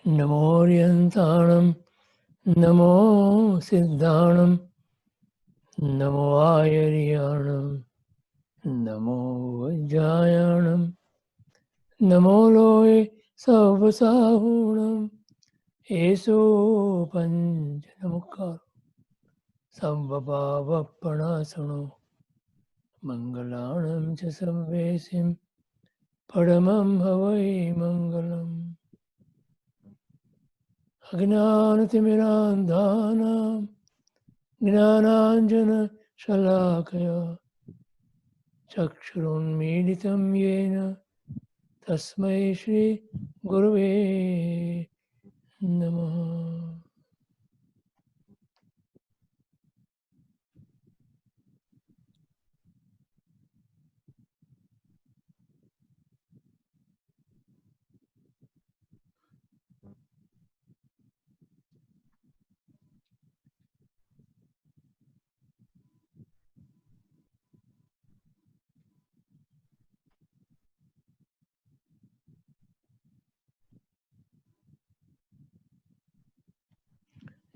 नमोऽर्यन्ताणं नमो सिद्धाणं नमो आयर्याणं नमो वज्रायाणं नमो लोये सर्वसाहूणम् एषो पञ्चनमुखारो सर्वपापप्रणाशनो मङ्गलाणं च सर्वेसिं परमं हवै मङ्गलम् अज्ञानतिमिरान्धानां ज्ञानाञ्जनशलाकया चक्षुरुन्मीलितं येन तस्मै श्रीगुरवे नमः.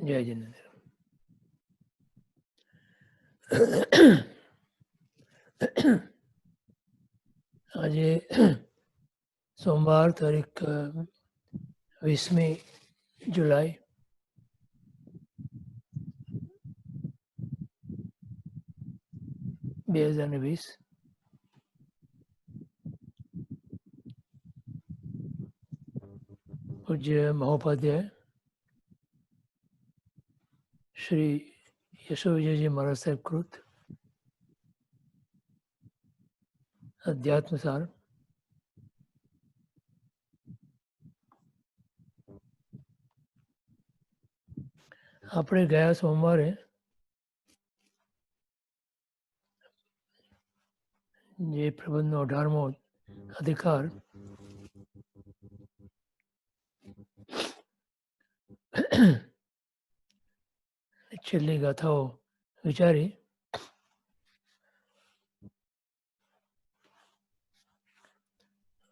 जय जिनेन्द्र. આજે સોમવાર તારીખ 20મી જુલાઈ 2020. પૂજ્ય મહોપાધ્યાય શ્રી યશોવિજયજી મહારાજ સાહેબ કૃત અધ્યાત્મસાર આપણે ગયા સોમવારે જે પ્રબંધનો 18મો અધિકાર છેલ્લી ગાથાઓ વિચારી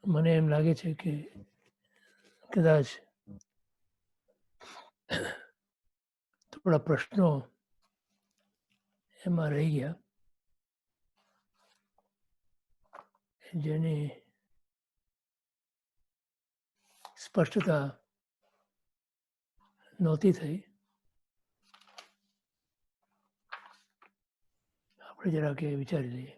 મને એમ લાગે છે કે કદાચ થોડા પ્રશ્નો એમાં રહી ગયા જેની સ્પષ્ટતા નહોતી થઈ. આપણે જરાક એ વિચારી લઈએ.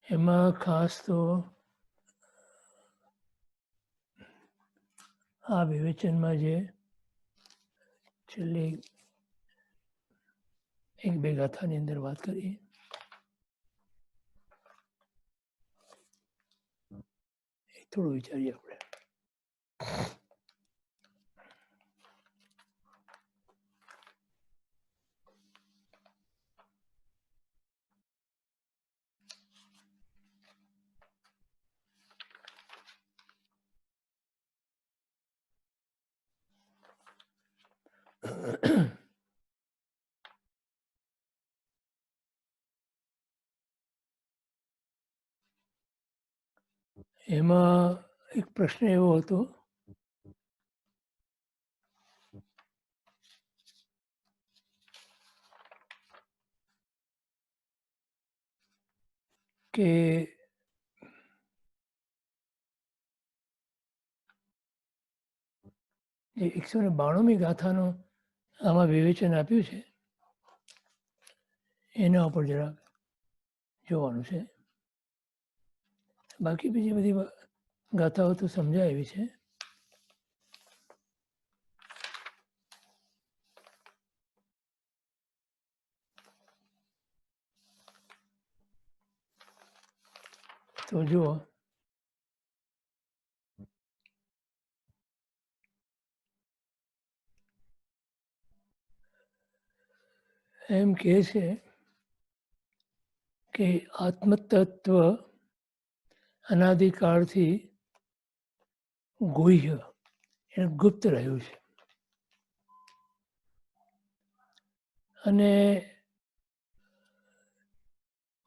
એમાં ખાસ તો આ વિવેચનમાં જે છેલ્લી 1-2 ગાથાની અંદર વાત કરી એ થોડું વિચારીએ આપણે. એમાં એક પ્રશ્ન એવો હતો કે 192મી ગાથાનું આમાં વિવેચન આપ્યું છે એના ઉપર જરાક જોવાનું છે. બાકી બીજી બધી ગાથાઓ તો સમજાય એવી છે. તો જુઓ એમ કહે છે કે આત્મતત્વ અનાદિકાળથી ગુહ્ય એટલે ગુપ્ત રહ્યું છે. અને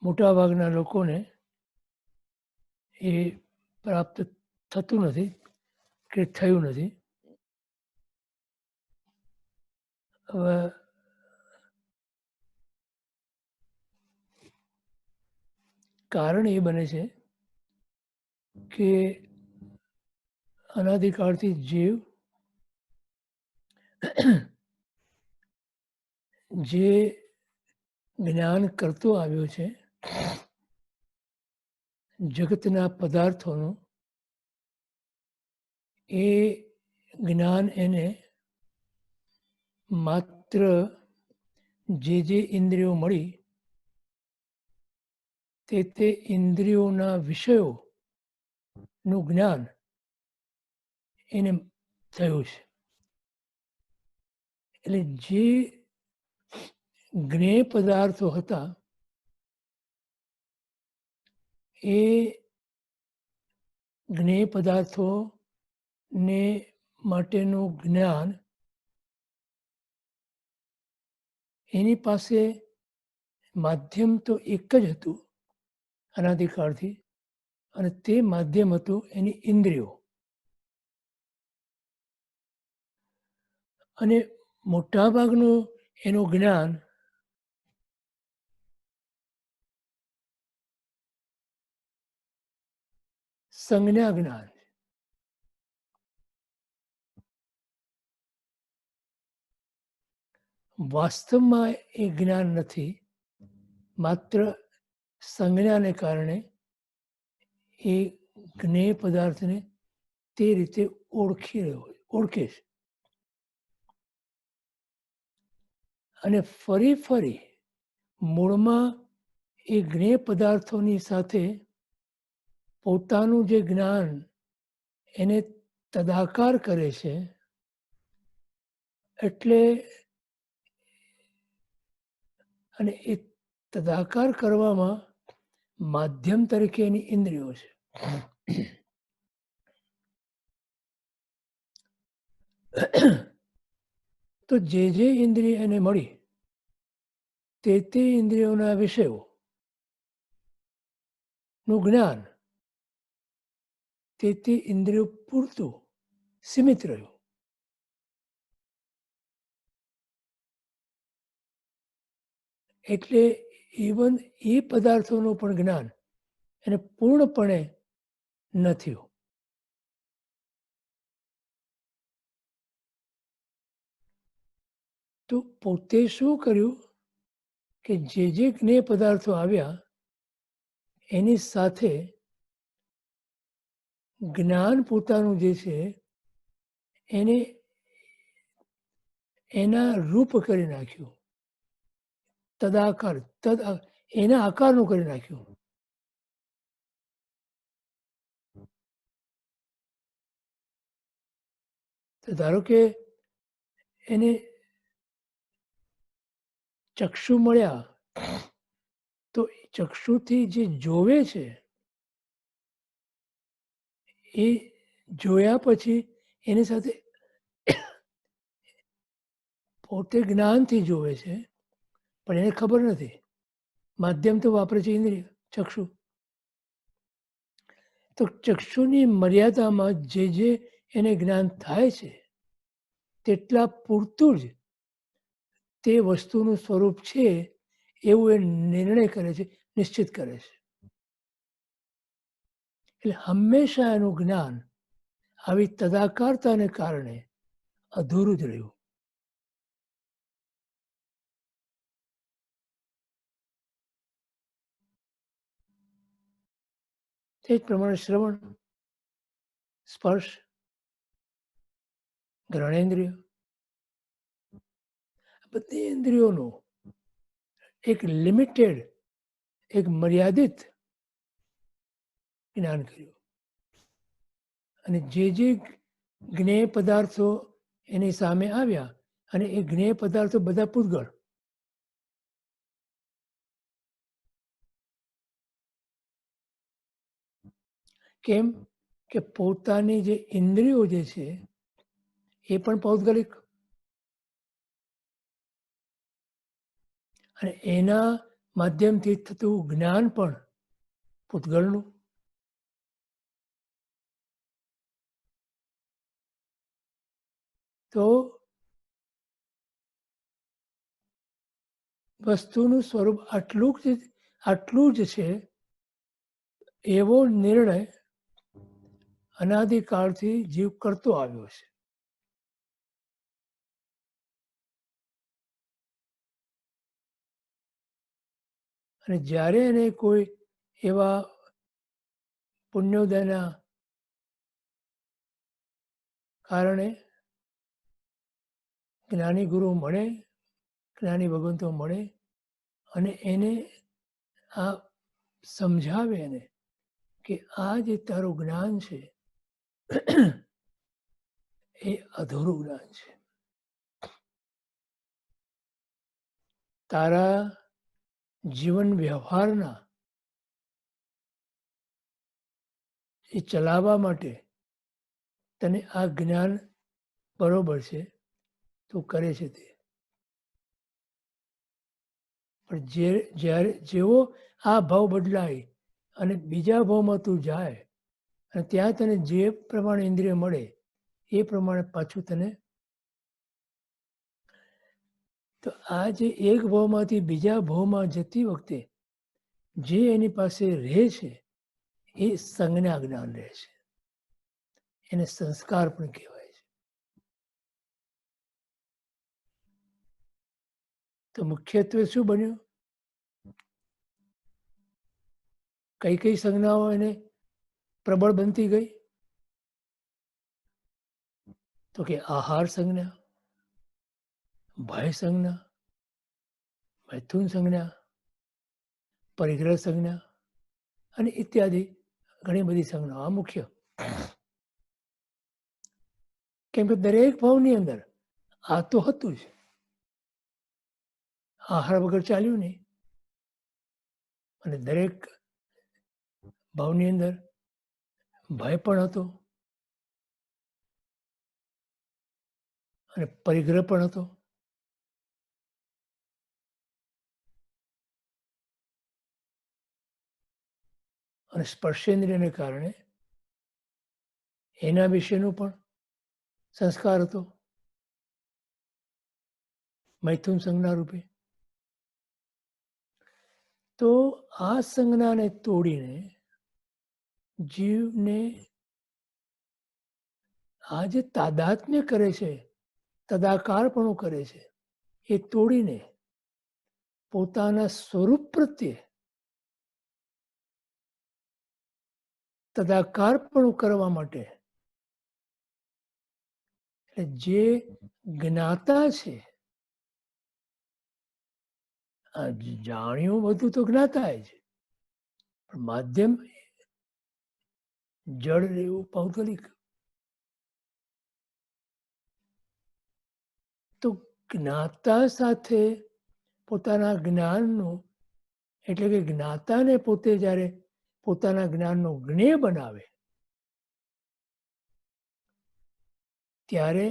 મોટાભાગના લોકોને એ પ્રાપ્ત થતું નથી કે થયું નથી. હવે કારણ એ બને છે કે અનાદિકાળથી જીવ જે જ્ઞાન કરતો આવ્યો છે જગતના પદાર્થોનું, એ જ્ઞાન એને માત્ર જે ઇન્દ્રિયો મળી તે ઇન્દ્રિયોના વિષયોનું જ્ઞાન એને થયું છે. એટલે જે જ્ઞેય પદાર્થો હતા એ જ્ઞેય પદાર્થોને માટેનું જ્ઞાન એની પાસે માધ્યમ તો એક જ હતું અનાદિકાળથી, અને તે માધ્યમ હતું એની ઇન્દ્રિયો. અને મોટાભાગનું એનું જ્ઞાન સંજ્ઞા જ્ઞાન. વાસ્તવમાં એ જ્ઞાન નથી, માત્ર સંજ્ઞાને કારણે એ જ્ઞેય પદાર્થને તે રીતે ઓળખે છે. અને ફરી મૂળમાં એ જ્ઞેય પદાર્થોની સાથે પોતાનું જે જ્ઞાન એને તદાકાર કરે છે. એટલે અને એ તદાકાર કરવામાં માધ્યમ તરીકે એની ઇન્દ્રિયો છે. તો જે ઇન્દ્રિય એને મળી તે ઇન્દ્રિયોના વિષયોનું જ્ઞાન તે ઇન્દ્રિયો પૂરતું સીમિત રહ્યું. એટલે ઇવન એ પદાર્થોનું પણ જ્ઞાન એને પૂર્ણપણે ન થયું. તો પોતે શું કર્યું કે જે જ્ઞેય પદાર્થો આવ્યા એની સાથે જ્ઞાન પોતાનું જે છે એને એના રૂપ કરી નાખ્યું, તદાકાર એના આકારનું કરી નાખ્યું. તો ધારો કે એને ચક્ષુ મળ્યા તો ચક્ષુથી જે જોવે છે એ જોયા પછી એની સાથે પોતે જ્ઞાનથી જોવે છે, પણ એને ખબર નથી. માધ્યમ તો વાપરે છે ઇન્દ્રિય ચક્ષુ. તો ચક્ષુની મર્યાદામાં જે એને જ્ઞાન થાય છે તેટલા પૂરતું જ તે વસ્તુનું સ્વરૂપ છે એવું એ નિર્ણય કરે છે, નિશ્ચિત કરે છે. એટલે હંમેશા એનું જ્ઞાન આવી તદાકારતાને કારણે અધૂરું જ રહ્યું. તે જ પ્રમાણે શ્રવણ, સ્પર્શ, ગ્રહણેન્દ્રિય, બધી ઇન્દ્રિયોનું એક લિમિટેડ, એક મર્યાદિત જ્ઞાન કર્યું. અને જે જ્ઞેય પદાર્થો એની સામે આવ્યા અને એ જ્ઞેય પદાર્થો બધા પૂતગળ. કેમ કે પોતાની જે ઇન્દ્રિયો જે છે એ પણ પૌદ્ગલિક, અને એના માધ્યમથી થતું જ્ઞાન પણ પૂતગલનું. તો વસ્તુનું સ્વરૂપ આટલું જ છે એવો નિર્ણય અનાદિકાળથી જીવ કરતો આવ્યો છે. અને જ્યારે એને કોઈ એવા પુણ્યોદયના કારણે જ્ઞાની ગુરુ મળે, જ્ઞાની ભગવંતો મળે અને એને આ સમજાવે એને કે આ જે તારું જ્ઞાન છે એ અધૂરું જ્ઞાન છે. તારા જીવન વ્યવહારના એ ચલાવવા માટે તને આ જ્ઞાન બરોબર છે, તું કરે છે તે. પણ જ્યારે જેવો આ ભાવ બદલાય અને બીજા ભાવમાં તું જાય અને ત્યાં તને જે પ્રમાણે ઇન્દ્રિય મળે એ પ્રમાણે પાછું તને, તો આ જે એક ભાવમાંથી બીજા ભાવમાં જતી વખતે જે એની પાસે રહે છે એ સંજ્ઞા જ્ઞાન રહે છે. એને સંસ્કાર પણ કહેવાય છે. તો મુખ્યત્વે શું બન્યું? કઈ કઈ સંજ્ઞાઓ એને પ્રબળ બનતી ગઈ? તો કે આહાર સંજ્ઞા, ભય સંજ્ઞા, મૈથુન સંજ્ઞા, પરિગ્રહ સંજ્ઞા અને ઇત્યાદિ ઘણી બધી સંજ્ઞાઓ મુખ્ય. કેમ કે દરેક ભાવની અંદર આ તો હતું જ. આહાર વગર ચાલ્યું નહીં. અને દરેક ભાવની અંદર ભય પણ હતો અને પરિગ્રહ પણ હતો. અને સ્પર્શેન્દ્રિયને કારણે એના વિશેનો પણ સંસ્કાર હતો, મૈથુન સંજ્ઞા રૂપે. તો આ સંજ્ઞાને તોડીને જીવને આ જે તાદાત્મ્ય કરે છે, તદાકારપણું કરે છે, એ તોડીને પોતાના સ્વરૂપ પ્રત્યે તદાકારપણું કરવા માટે જે જ્ઞાતા છે, આ જાણ્યું બધું તો જ્ઞાતા જ, પણ માધ્યમ જળ રહેવું પૌગલિક. તો જ્ઞાતા સાથે પોતાના જ્ઞાનનું, એટલે કે જ્ઞાતાને પોતે જ્યારે પોતાના જ્ઞાનનો જ્ઞેય બનાવે ત્યારે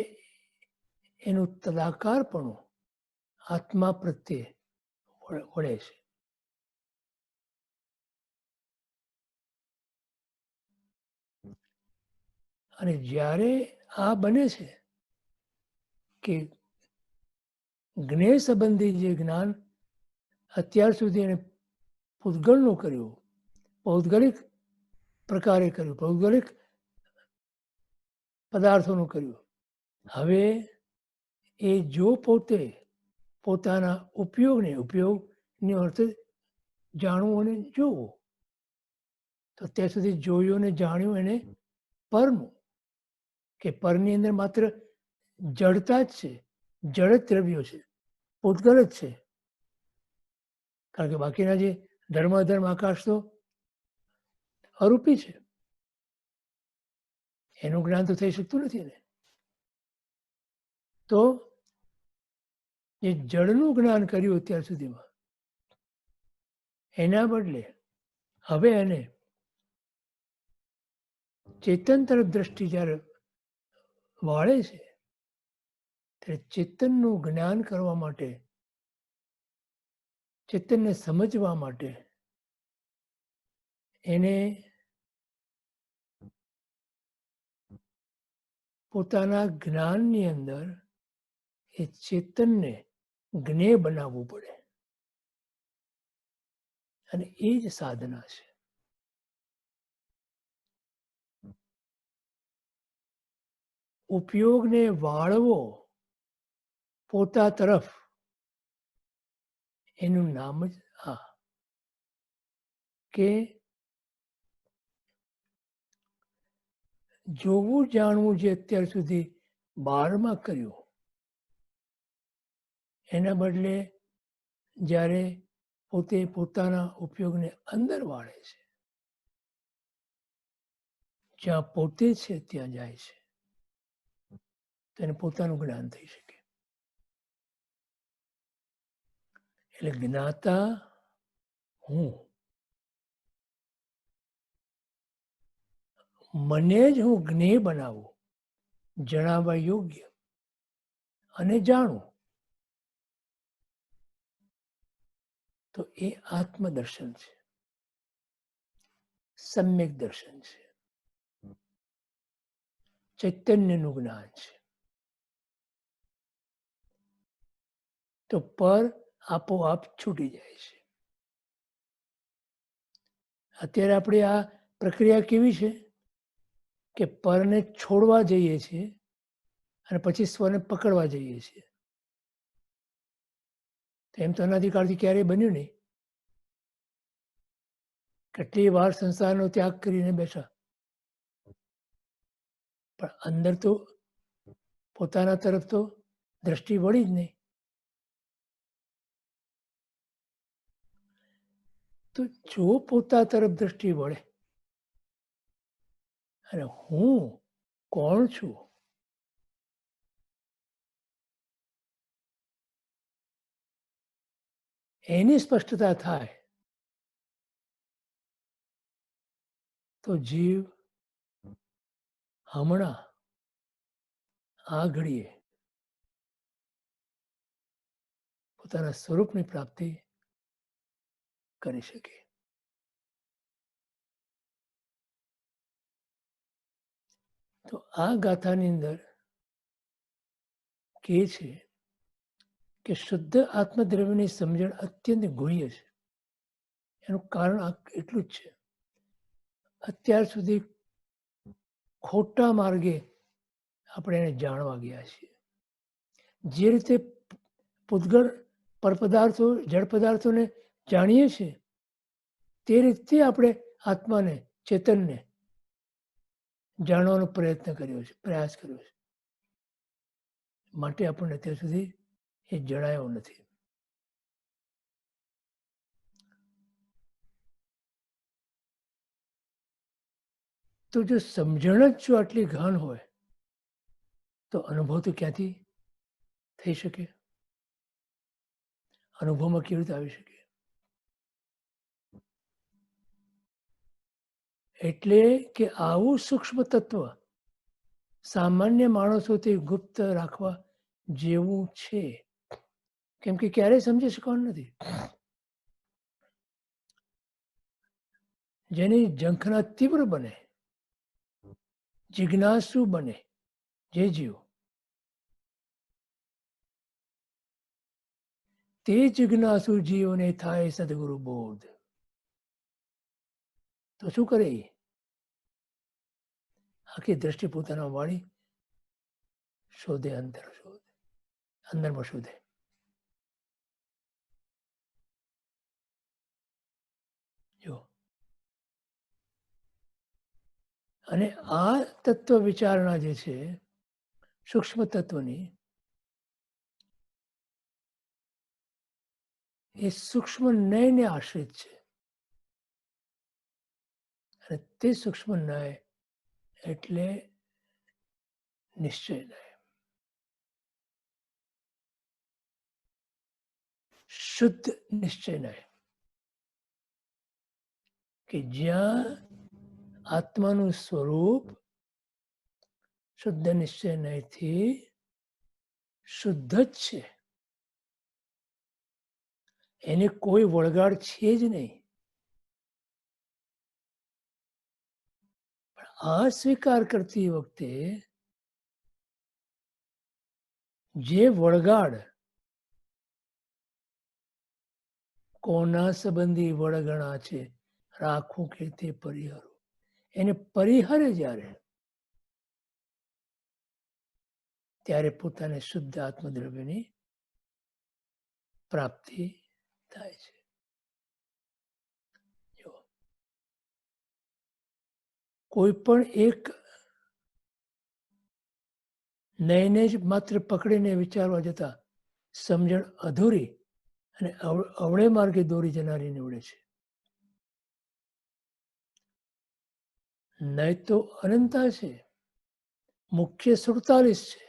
એનું તદાકારપણું આત્મા પ્રત્યે વળે છે. અને જ્યારે આ બને છે કે જ્ઞેય સંબંધી જે જ્ઞાન અત્યાર સુધી એને પૂતગલનું કર્યું, પૌદ્ગલિક પ્રકારે કર્યું, પૌદ્ગલિક પદાર્થોનું કર્યું, હવે એ જો પોતે પોતાના ઉપયોગની અર્થે જાણવું અને જોવું, તો અત્યાર સુધી જોયું અને જાણ્યું એને પરનું, કે પરની અંદર માત્ર જડતા જ છે, જડ જ દ્રવ્યો છે, પૂતગલ જ છે. કારણ કે બાકીના જે ધર્માધર્મ આકાશ તો અરૂપી છે, એનું જ્ઞાન તો થઈ શકતું નથી ને. તો જે જળનું જ્ઞાન કર્યું અત્યાર સુધીમાં, એના બદલે હવે એને ચેતન તરફ દ્રષ્ટિ જ્યારે વાળે છે ત્યારે ચેતનનું જ્ઞાન કરવા માટે, ચેતનને સમજવા માટે એને પોતાના જ્ઞાનની અંદર એ ચેતનને જ્ઞેય બનાવવું પડે. અને એ જ સાધના છે. ઉપયોગને વાળવો પોતા તરફ, એનું નામ જ આ. કે જોવું જાણવું જે અત્યાર સુધી બહારમાં કર્યું, એના બદલે જ્યારે પોતે પોતાના ઉપયોગને અંદર વાળે છે, જ્યાં પોતે છે ત્યાં જાય છે, તેને પોતાનું જ્ઞાન થઈ શકે. એટલે જ્ઞાતા હું, મને જ હું જ્ઞેય બનાવું, જણાવવા યોગ્ય અને જાણું, તો એ આત્મદર્શન છે, સમ્યક દર્શન છે, ચૈતન્યનું જ્ઞાન છે. તો પર આપોઆપ છૂટી જાય છે. અત્યારે આપણી આ પ્રક્રિયા કેવી છે કે પરને છોડવા જઈએ છીએ અને પછી સ્વને પકડવા જઈએ છીએ. એમ તો અનાદિકાળથી ક્યારેય બન્યું નહીં. કેટલી વાર સંસારનો ત્યાગ કરીને બેઠા, પણ અંદર તો પોતાના તરફ તો દ્રષ્ટિ વળી જ નહીં. તો જો પોતા તરફ દ્રષ્ટિ વળે અને હું કોણ છું, એની સ્પષ્ટતા થાય, તો જીવ હમણાં આ ઘડીએ પોતાના સ્વરૂપની પ્રાપ્તિ કરી શકે. તો આ ગાથાની અંદર કહે છે કે શુદ્ધ આત્મદ્રવ્યની સમજણ અત્યંત ગુહ્ય છે. એનું કારણ એટલું જ છે, અત્યાર સુધી ખોટા માર્ગે આપણે એને જાણવા ગયા છીએ. જે રીતે પૂતગળ પરપદાર્થો, જળ પદાર્થોને જાણીએ છીએ, તે રીતે આપણે આત્માને, ચેતનને જાણવાનો પ્રયત્ન કર્યો છે, પ્રયાસ કર્યો છે. માટે આપણને અત્યાર સુધી એ જણાયો નથી. તો જો સમજણ જ જો આટલી ગહન હોય તો અનુભવ તો ક્યાંથી થઈ શકે? અનુભવમાં કેવી રીતે આવી શકે? એટલે કે આવું સૂક્ષ્મ તત્વ સામાન્ય માણસોથી ગુપ્ત રાખવા જેવું છે, કેમ કે ક્યારેય સમજી શકવાનું નથી. જેની ઝંખના તીવ્ર બને, જિજ્ઞાસુ બને જે જીવ, તે જિજ્ઞાસુ જીવને થાય સદગુરુ બોધ. તો શું કરે? આખી દ્રષ્ટિ પોતાના વાળી શોધે, અંદર શોધે, અંદરમાં શોધે. જો અને આ તત્વ વિચારણા જે છે સૂક્ષ્મ તત્વની, એ સૂક્ષ્મ ન્યાયને આશ્રિત છે. અને તે સૂક્ષ્મ ન્યાય એટલે નિશ્ચય ન્યાય, શુદ્ધ નિશ્ચય ન્યાય, કે જ્યાં આત્માનું સ્વરૂપ શુદ્ધ નિશ્ચય નહીંથી શુદ્ધ જ છે. એને કોઈ વળગાડ છે જ નહીં. આ સ્વીકાર કરતી વખતે જે વળગાડ કોના સંબંધી વળગણા છે, રાખું કે તે પરિહારો, એને પરિહરે જ્યારે ત્યારે પોતાને શુદ્ધ આત્મદ્રવ્યની પ્રાપ્તિ થાય છે. કોઈ પણ એક નયને જ માત્ર પકડીને વિચારવા જતા સમજણ અધૂરી અને અવળે માર્ગે દોરી જનારી નીવડે છે. નય તો અનંતા છે, મુખ્ય 47 છે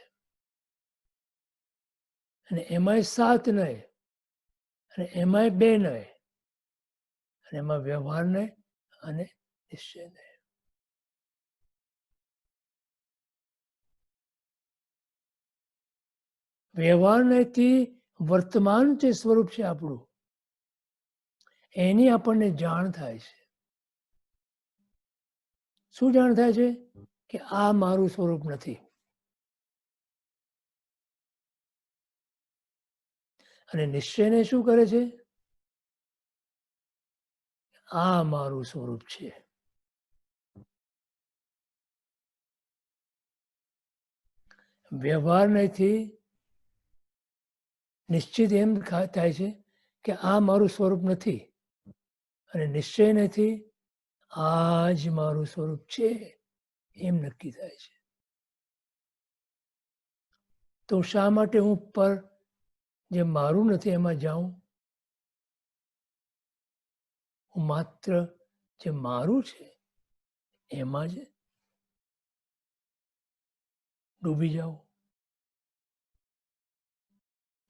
અને એમાંય 7 નય અને એમાંય 2 નય અને એમાં વ્યવહાર નય અને નિશ્ચય નય. વ્યવહાર નયથી વર્તમાન જે સ્વરૂપ છે આપણું, એની આપણને જાણ થાય છે. શું જાણ થાય છે? કે આ મારું સ્વરૂપ નથી. અને નિશ્ચયને શું કરે છે? આ મારું સ્વરૂપ છે. વ્યવહાર નયથી નિશ્ચિત એમ થાય છે કે આ મારું સ્વરૂપ નથી, અને નિશ્ચય નથી આ જ મારું સ્વરૂપ છે એમ નક્કી થાય છે. તો શા માટે હું પર જે મારું નથી એમાં જાઉં? હું માત્ર જે મારું છે એમાં જ ડૂબી જાઉં,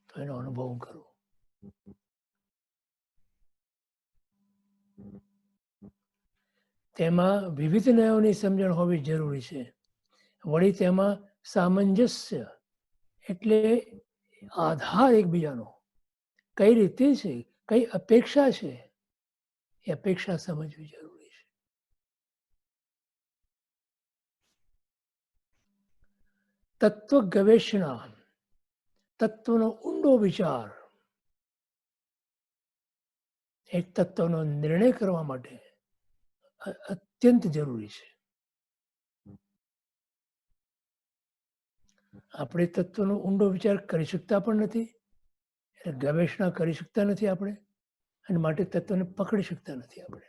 તો એનો અનુભવ કરું. તેમાં વિવિધ નયોની સમજણ હોવી જરૂરી છે. વળી તેમાં સામંજસ્ય એટલે આધાર એકબીજાનો કઈ રીતે છે, કઈ અપેક્ષા છે, એ અપેક્ષા સમજવી જરૂરી છે. તત્વ ગવેષણા, તત્વનો ઊંડો વિચાર, એક તત્વનો નિર્ણય કરવા માટે અત્યંત જરૂરી છે. આપણે તત્વનો ઊંડો વિચાર કરી શકતા પણ નથી, એટલે ગવેષણા કરી શકતા નથી આપણે, અને માટે તત્વને પકડી શકતા નથી આપણે.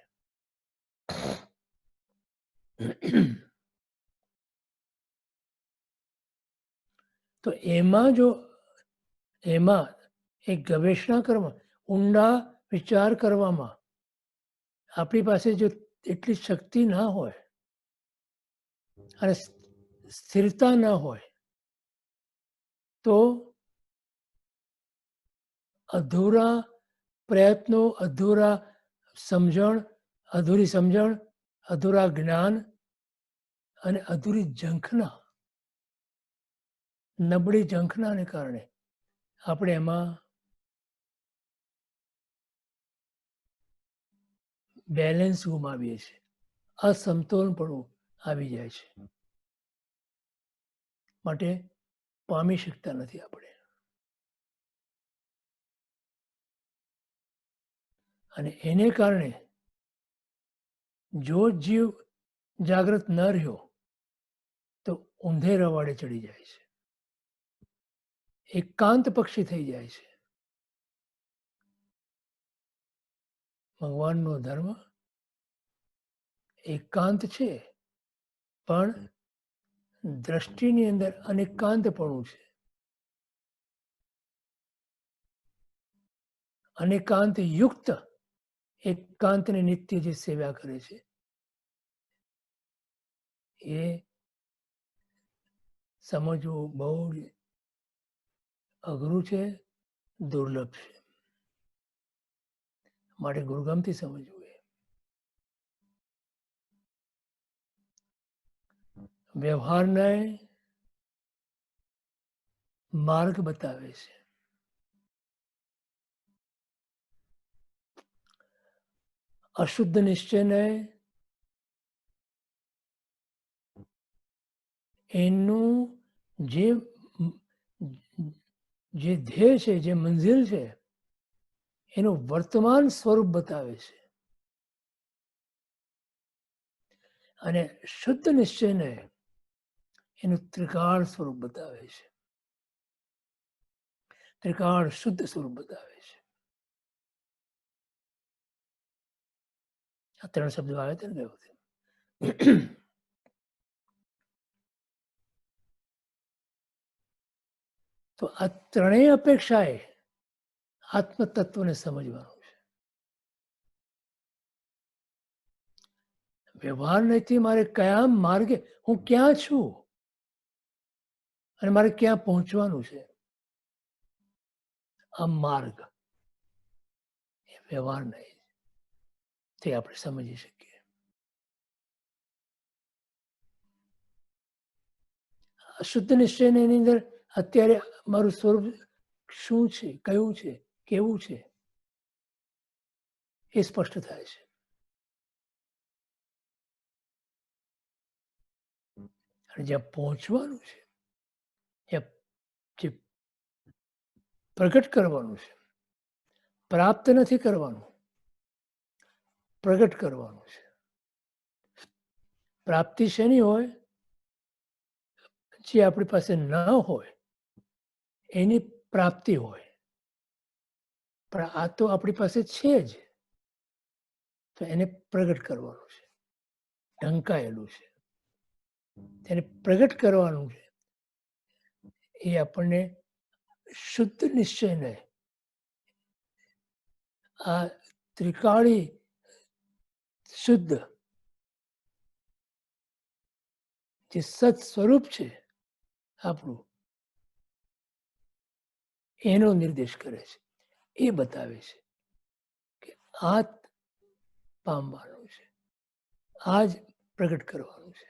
તો એમાં એક ગવેષણા કરવા, ઊંડા વિચાર કરવામાં આપણી પાસે જો એટલી શક્તિ ના હોય અને સ્થિરતા ના હોય, તો અધૂરા પ્રયત્નો, અધૂરી સમજણ, અધૂરા જ્ઞાન અને અધૂરી ઝંખના, નબળી ઝંખનાને કારણે આપણે એમાં બેલેન્સ ગુમાવીએ છીએ, અસમતોલપણું આવી જાય છે, માટે પામી શકતા નથી આપણે. અને એને કારણે જો જીવ જાગૃત ન રહ્યો તો ઊંધે રવાડે ચડી જાય છે, એકાંત પક્ષી થઈ જાય છે. ભગવાનનો ધર્મ એકાંત છે, પણ દ્રષ્ટિની અંદર અનેકાંતપણું છે. અનેકાંત યુક્ત એકાંતની નિત્ય જે સેવા કરે છે, એ સમજવું બહુ જ અઘરું છે, દુર્લભ છે. માટે ગુરુગામથી સમજવું. વ્યવહારને માર્ગ બતાવે છે. અશુદ્ધ નિશ્ચયને એનું જે ધ્યેય છે, જે મંઝિલ છે, એનું વર્તમાન સ્વરૂપ બતાવે છે. અને શુદ્ધ નિશ્ચયને એનું ત્રિકાળ સ્વરૂપ બતાવે છે. ત્રિકાળ શુદ્ધ સ્વરૂપ બતાવે છે. આ 3 શબ્દો આવે છે ને. તો આ ત્રણેય અપેક્ષાએ આત્મતત્વને સમજવાનું છે. વ્યવહાર નથી મારે કયા માર્ગે હું ક્યાં છું અને મારે ક્યાં પહોંચવાનું છે. આ માર્ગ એ વ્યવહાર નહીં, તે આપણે સમજી શકીએ. શુદ્ધ નિશ્ચયની એની અંદર અત્યારે મારું સ્વરૂપ શું છે, કયું છે, કેવું છે, એ સ્પષ્ટ થાય છે. અને જ્યાં પહોંચવાનું છે, જ્યાં જે પ્રગટ કરવાનું છે, પ્રાપ્ત નથી કરવાનું, પ્રગટ કરવાનું છે. પ્રાપ્તિ શેની હોય? જે આપણી પાસે ન હોય એની પ્રાપ્તિ હોય. પણ આ તો આપણી પાસે છે જ, તો એને પ્રગટ કરવાનું છે. ઢંકાયેલું છે, તેને પ્રગટ કરવાનું છે. એ આપણને શુદ્ધ નિશ્ચયને આ ત્રિકાળી શુદ્ધ જે સત સ્વરૂપ છે આપણું, એનો નિર્દેશ કરે છે. એ બતાવે છે કે આ પામવાનું છે, આ જ પ્રગટ કરવાનું છે.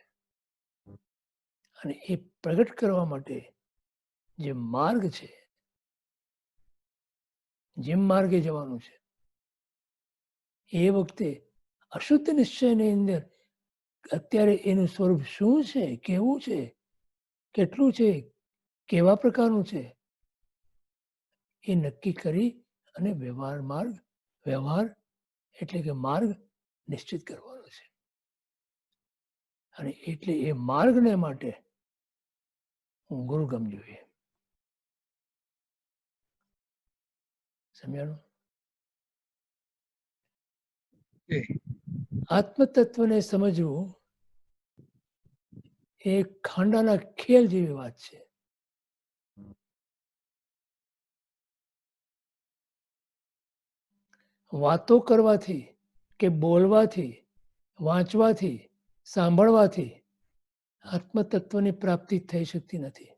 અને એ પ્રગટ કરવા માટે જે માર્ગ છે, જેમ માર્ગે જવાનું છે, એ વખતે અશુદ્ધ નિશ્ચયની અંદર અત્યારે એનું સ્વરૂપ શું છે, કેવું છે, કેટલું છે, કેવા પ્રકારનું છે, એ નક્કી કરી અને વ્યવહાર એટલે કે માર્ગ નિશ્ચિત કરવાનો છે. અને એટલે એ માર્ગને માટે ગુરુગમ જોઈએ. સમજાણું? આત્મતત્વને સમજવું એ ખાંડાના ખેલ જેવી વાત છે. વાતો કરવાથી કે બોલવાથી, વાંચવાથી, સાંભળવાથી આત્મતત્વની પ્રાપ્તિ થઈ શકતી નથી.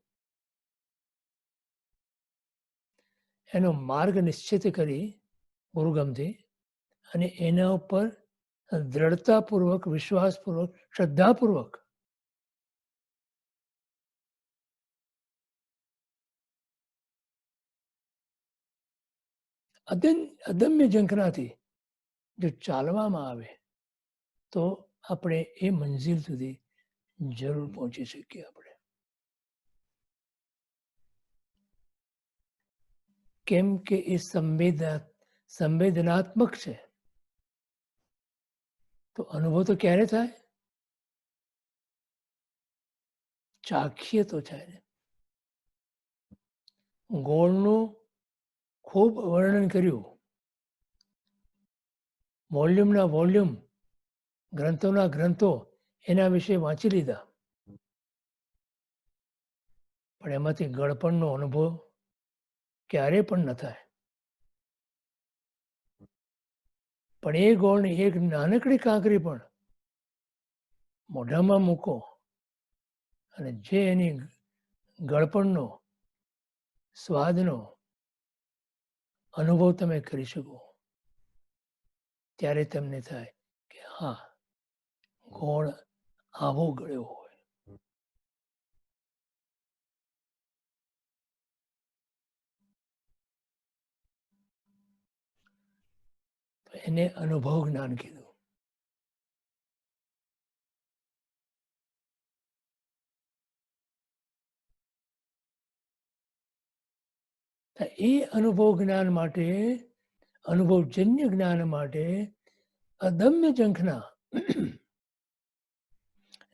એનો માર્ગ નિશ્ચિત કરી ગુરુગમથી અને એના ઉપર દ્રઢતાપૂર્વક, વિશ્વાસપૂર્વક, શ્રદ્ધાપૂર્વક અદમ્ય ઝંખનાથી જો ચાલવામાં આવે તો આપણે એ મંઝિલ સુધી જરૂર પહોંચી શકીએ. આપણે કેમ કે એ સંવેદનાત્મક છે. તો અનુભવ તો ક્યારે થાય? ચાખીએ તો થાય. ગોળનું ખૂબ વર્ણન કર્યું, વોલ્યુમના વોલ્યુમ, ગ્રંથોના ગ્રંથો એના વિશે વાંચી લીધા, પણ એમાંથી ગળપણનો અનુભવ ક્યારે પણ ન થાય. પણ એ ગોળની એક નાનકડી કાંકરી પણ મોઢામાં મૂકો અને જે એની ગળપણનો, સ્વાદનો અનુભવ તમે કરી શકો, ત્યારે તમને થાય કે હા, ગોળ આવો ગળ્યો હોય. એને અનુભવ જ્ઞાન કીધું. એ અનુભવ જ્ઞાન માટે, અનુભવજન્ય જ્ઞાન માટે અદમ્ય ઝંખના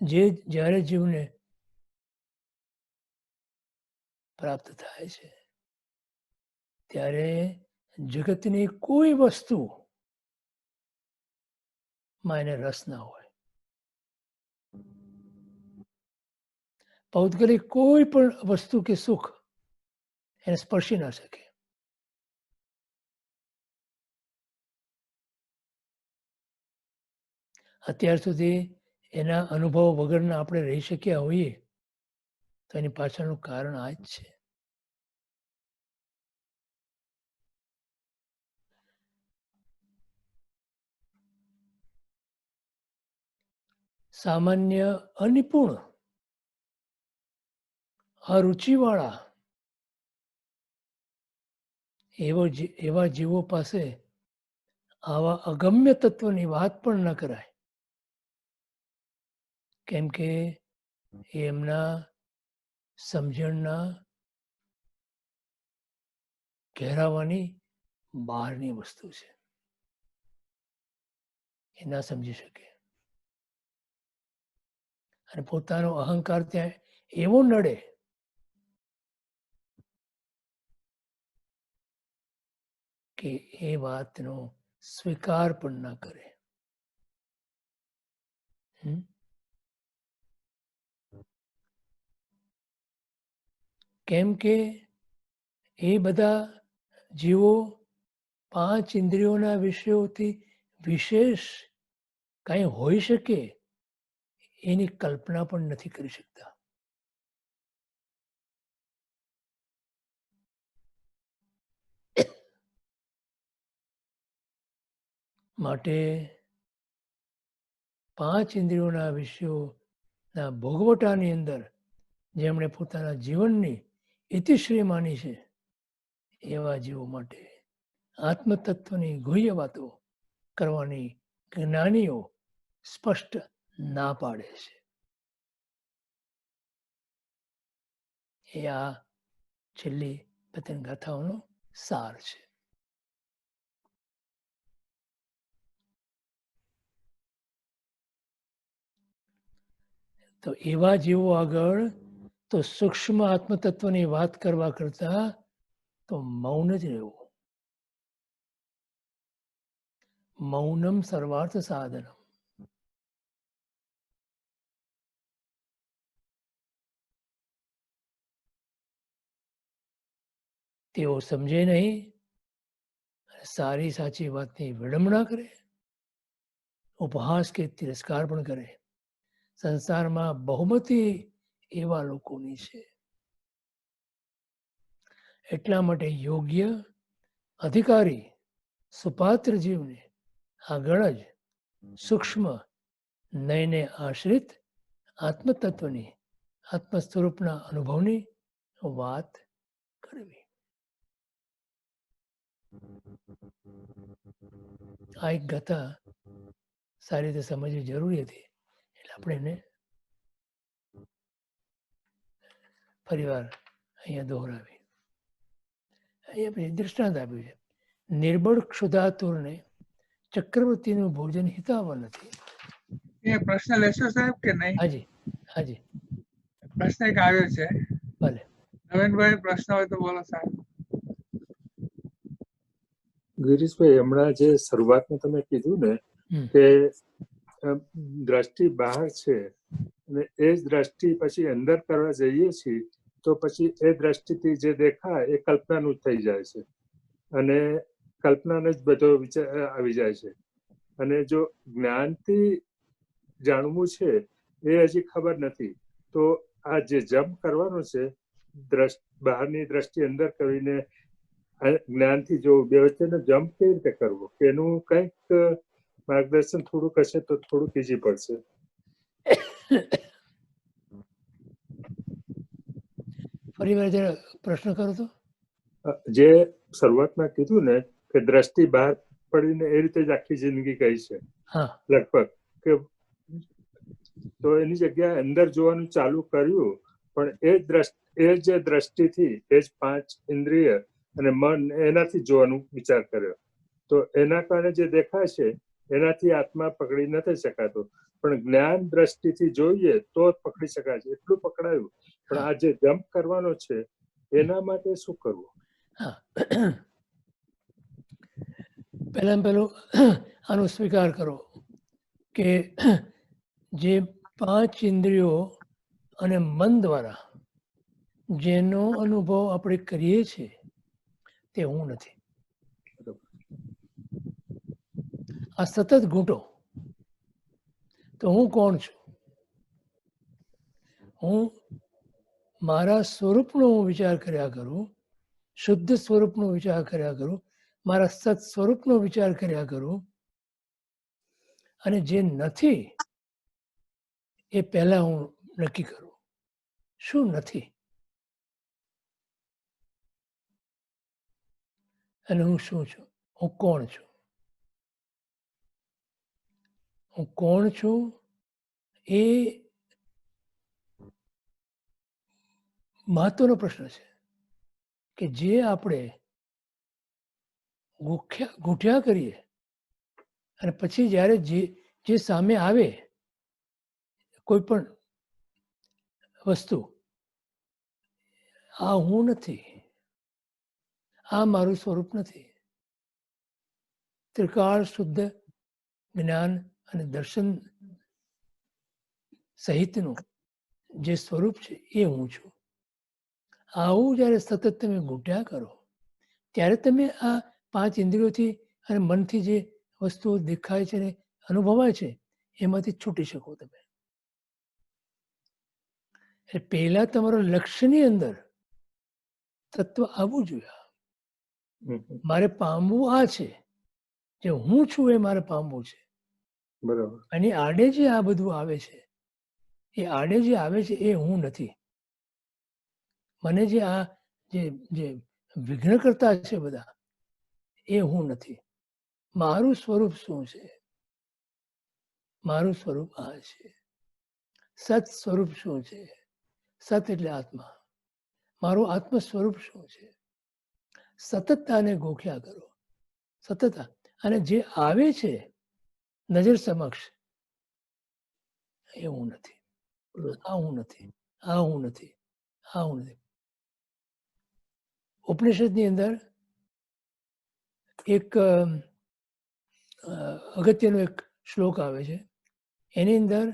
જે જ્યારે જીવને પ્રાપ્ત થાય છે ત્યારે જગતની કોઈ વસ્તુ માં એને રસ ના હોય. પૌદ્ગલિક કોઈ પણ વસ્તુ કે સુખ એને સ્પર્શી ના શકે. અત્યાર સુધી એના અનુભવ વગરના આપણે રહી શક્યા હોઈએ તો એની પાછળનું કારણ આ જ છે. સામાન્ય અનિપુણ અરુચિવાળા એવા જીવો પાસે આવા અગમ્ય તત્વની વાત પણ ન કરાય, કેમ કે એમના સમજણના ઘેરાવાની બહારની વસ્તુ છે, એ ના સમજી શકે. અને પોતાનો અહંકાર ત્યાં એવો નડે કે એ વાતનો સ્વીકાર પણ ના કરે. કેમ કે એ બધા જીવો 5 ઇન્દ્રિયોના વિષયોથી વિશેષ કંઈ હોઈ શકે એની કલ્પના પણ નથી કરી શકતા. માટે 5 ઇન્દ્રિયોના વિષયોના ભોગવટાની અંદર જેમણે પોતાના જીવનની ઇતિશ્રી માની છે એવા જીવો માટે આત્મતત્વની ગુહ્ય વાતો કરવાની જ્ઞાનીઓ સ્પષ્ટ ના પાડે છે. એ આ છેલ્લી પતન ગાથાઓનો સાર છે. તો એવા જીવો આગળ તો સૂક્ષ્મ આત્મતત્વની વાત કરવા કરતા તો મૌન જ રહેવું. મૌનમ સર્વાર્થ સાધનમ. તેઓ સમજે નહીં, સારી સાચી વાતની વિડંબના કરે, ઉપહાસ કે તિરસ્કાર પણ કરે. સંસારમાં બહુમતી એવા લોકોની છે. એટલા માટે યોગ્ય અધિકારી સુપાત્ર જીવને આગળ જ સૂક્ષ્મ નયને આશ્રિત આત્મતત્વની આત્મ સ્વરૂપના અનુભવની વાત કરવી. આ એક ગાથા સારી રીતે સમજવી જરૂરી હતી, એટલે આપણે એને ફરીવાર અહીંયા દોહરાવી. અહીંયા પછી દૃષ્ટાંત આપ્યું છે. નિર્બળ ક્ષુધાતુરને ચક્રવર્તીનું ભોજન હિતાવ નથી. એ પ્રશ્ન લેશો સાહેબ કે નહીં? હાજી હાજી પ્રશ્ન એક આવ્યો છે. ભલે. નવીનભાઈ પ્રશ્ન હોય તો બોલો સાહેબ. ગિરીશભાઈ, હમણાં જે શરૂઆતમાં તમે કીધું ને કે દ્રષ્ટિ બહાર છે અને એ જ દ્રષ્ટિ પછી અંદર કરવા જઈએ છીએ તો પછી એ દ્રષ્ટિથી જે દેખાય એ કલ્પનાનું જ થઈ જાય છે અને કલ્પનાને જ બધો વિચાર આવી જાય છે. અને જો જ્ઞાનથી જાણવું છે એ હજી ખબર નથી, તો આ જે જમ્પ કરવાનો છે બહારની દ્રષ્ટિ અંદર કરીને જ્ઞાનથી જો બે વચ્ચેનો જમ્પ કેવી રીતે કરવો, એનું કંઈક માર્ગદર્શન થોડુંક હશે તો થોડુંક ઈઝી પડશે. ફરી વાર જરા પ્રશ્ન કરો તો. જે શરૂઆતમાં કીધું ને કે દ્રષ્ટિ બહાર પડીને એ રીતે જ આખી જિંદગી ગઈ છે હા લગભગ કે તો એની જગ્યાએ અંદર જોવાનું ચાલુ કર્યું પણ એ જે દ્રષ્ટિથી એ જ 5 ઇન્દ્રિય અને મન એનાથી જોવાનું વિચાર કર્યો તો એના કારણે જે દેખાય છે એનાથી આત્મા પકડી નથી શકાતો પણ જ્ઞાન દ્રષ્ટિથી જોઈએ તો જ પકડી શકાય છે એટલું પકડાયું પણ આ જે જમ્પ કરવાનો છે એના માટે શું કરવું? હા પહેલું આનો સ્વીકાર કરો કે જે 5 ઇન્દ્રિયો અને મન દ્વારા જેનો અનુભવ આપણે કરીએ છીએ તે હું નથી. આ સતત ઘૂંટો તો હું કોણ છું? હું મારા સ્વરૂપનો હું વિચાર કર્યા કરું, શુદ્ધ સ્વરૂપનો વિચાર કર્યા કરું, મારા સત સ્વરૂપનો વિચાર કર્યા કરું અને જે નથી એ પહેલા હું નક્કી કરું શું નથી અને હું શું છું, હું કોણ છું. હું કોણ છું એ મહત્વનો પ્રશ્ન છે કે જે આપણે ગૂંઠ્યા કરીએ અને પછી જ્યારે જે સામે આવે કોઈ પણ વસ્તુ આ હું નથી, આ મારું સ્વરૂપ નથી. ત્રિકાળ શુદ્ધ જ્ઞાન અને દર્શન સહિતનું જે સ્વરૂપ છે એ હું છું. આવું જ્યારે સતત તમે ઘૂંટ્યા કરો ત્યારે તમે આ 5 ઇન્દ્રિયોથી અને મનથી જે વસ્તુઓ દેખાય છે ને અનુભવાય છે એમાંથી છૂટી શકો તમે. એટલે પહેલા તમારા લક્ષ્યની અંદર તત્વ આવવું જોઈએ. મારે પામવું આ છે, જે હું છું એ મારે પામવું છે. બરાબર. અને આડે જે આ બધું આવે છે એ આડે જે આવે છે એ હું નથી. મને જે આ જે વિઘ્ન કરતા છે બધા એ હું નથી. મારું સ્વરૂપ શું છે? મારું સ્વરૂપ આ છે. સત સ્વરૂપ શું છે? સત એટલે આત્મા. મારું આત્મ સ્વરૂપ શું છે? સતતતાને ગોખ્યા કરો. સતત અને જે આવે છે નજર સમક્ષ એ હું નથી. આ હું નથી, આ હું નથી, આ હું નથી. ઉપનિષદની અંદર એક અગત્યનો એક શ્લોક આવે છે. એની અંદર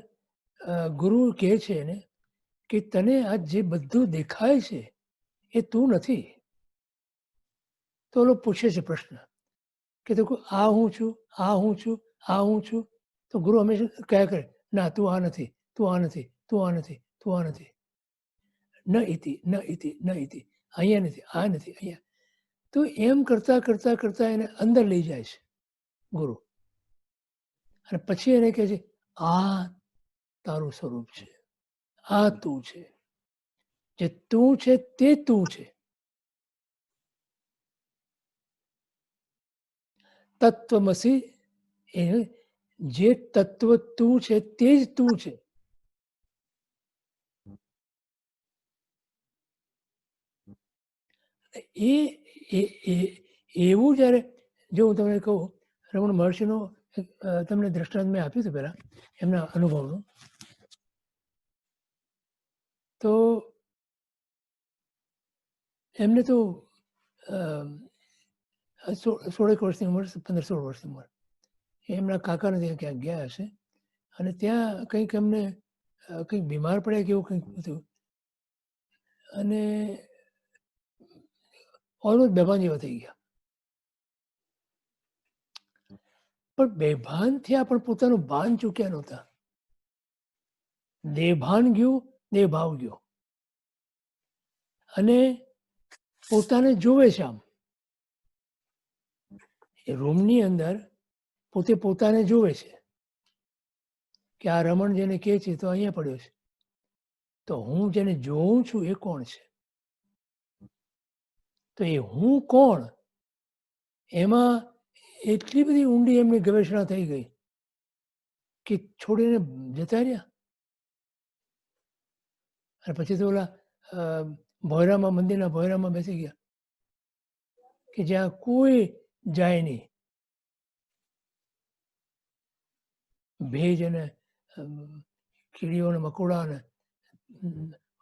ગુરુ કહે છે એને કે તને આ જે બધું દેખાય છે એ તું નથી. તો ઓલો પૂછે છે પ્રશ્ન કે તો આ હું છું, આ હું છું, આ હું છું. તો ગુરુ હંમેશા કયા કરે ના તું આ નથી, તું આ નથી, તું આ નથી, તું આ નથી. ન ઇતિ ન ઇતિ ન ઇતિ, અહીંયા નથી, આ નથી, અહીંયા. તો એમ કરતા કરતા કરતા એને અંદર લઈ જાય છે ગુરુ. અને પછી એને કહે છે આ તારું સ્વરૂપ છે, આ તું છે. જે તું છે તે તું છે. તત્વમસી એ જે તત્વ તું છે તે જ તું છે. એવું જ્યારે જો હું તમને કહું રમણ મહર્ષિનો તમને દ્રષ્ટાંત મેં આપ્યું હતું પહેલા એમના અનુભવનું. તો એમને તો 16 વર્ષની ઉંમર, 15-16 વર્ષની ઉંમર. એમના કાકાને ત્યાં ક્યાંક ગયા હશે અને ત્યાં કંઈક એમને કંઈક બીમાર પડ્યા કે એવું કંઈક હતું અને ઓલમોસ્ટ બેભાન જેવા થઈ ગયા. પણ બેભાન થયા પણ પોતાનું ભાન ચૂક્યા નહોતા. દેભાન ગયું, દેભાવ ગયો અને પોતાને જોવે છે. આમ એ રૂમની અંદર પોતે પોતાને જોવે છે કે આ રમણ જેને કહે છે તો અહીંયા પડ્યો છે. તો હું જેને જોઉં છું એ કોણ છે? તો એ હું કોણ એમાં એટલી બધી ઊંડી એમની ગવેષણા થઈ ગઈ કે છોડીને જતા રહ્યા. અને પછી તો ઓલા ભોયરામાં, મંદિરના ભોયરામાં બેસી ગયા કે જ્યાં કોઈ જાય નહીં. ભેજ અને કીડીઓ ને મકોડા ને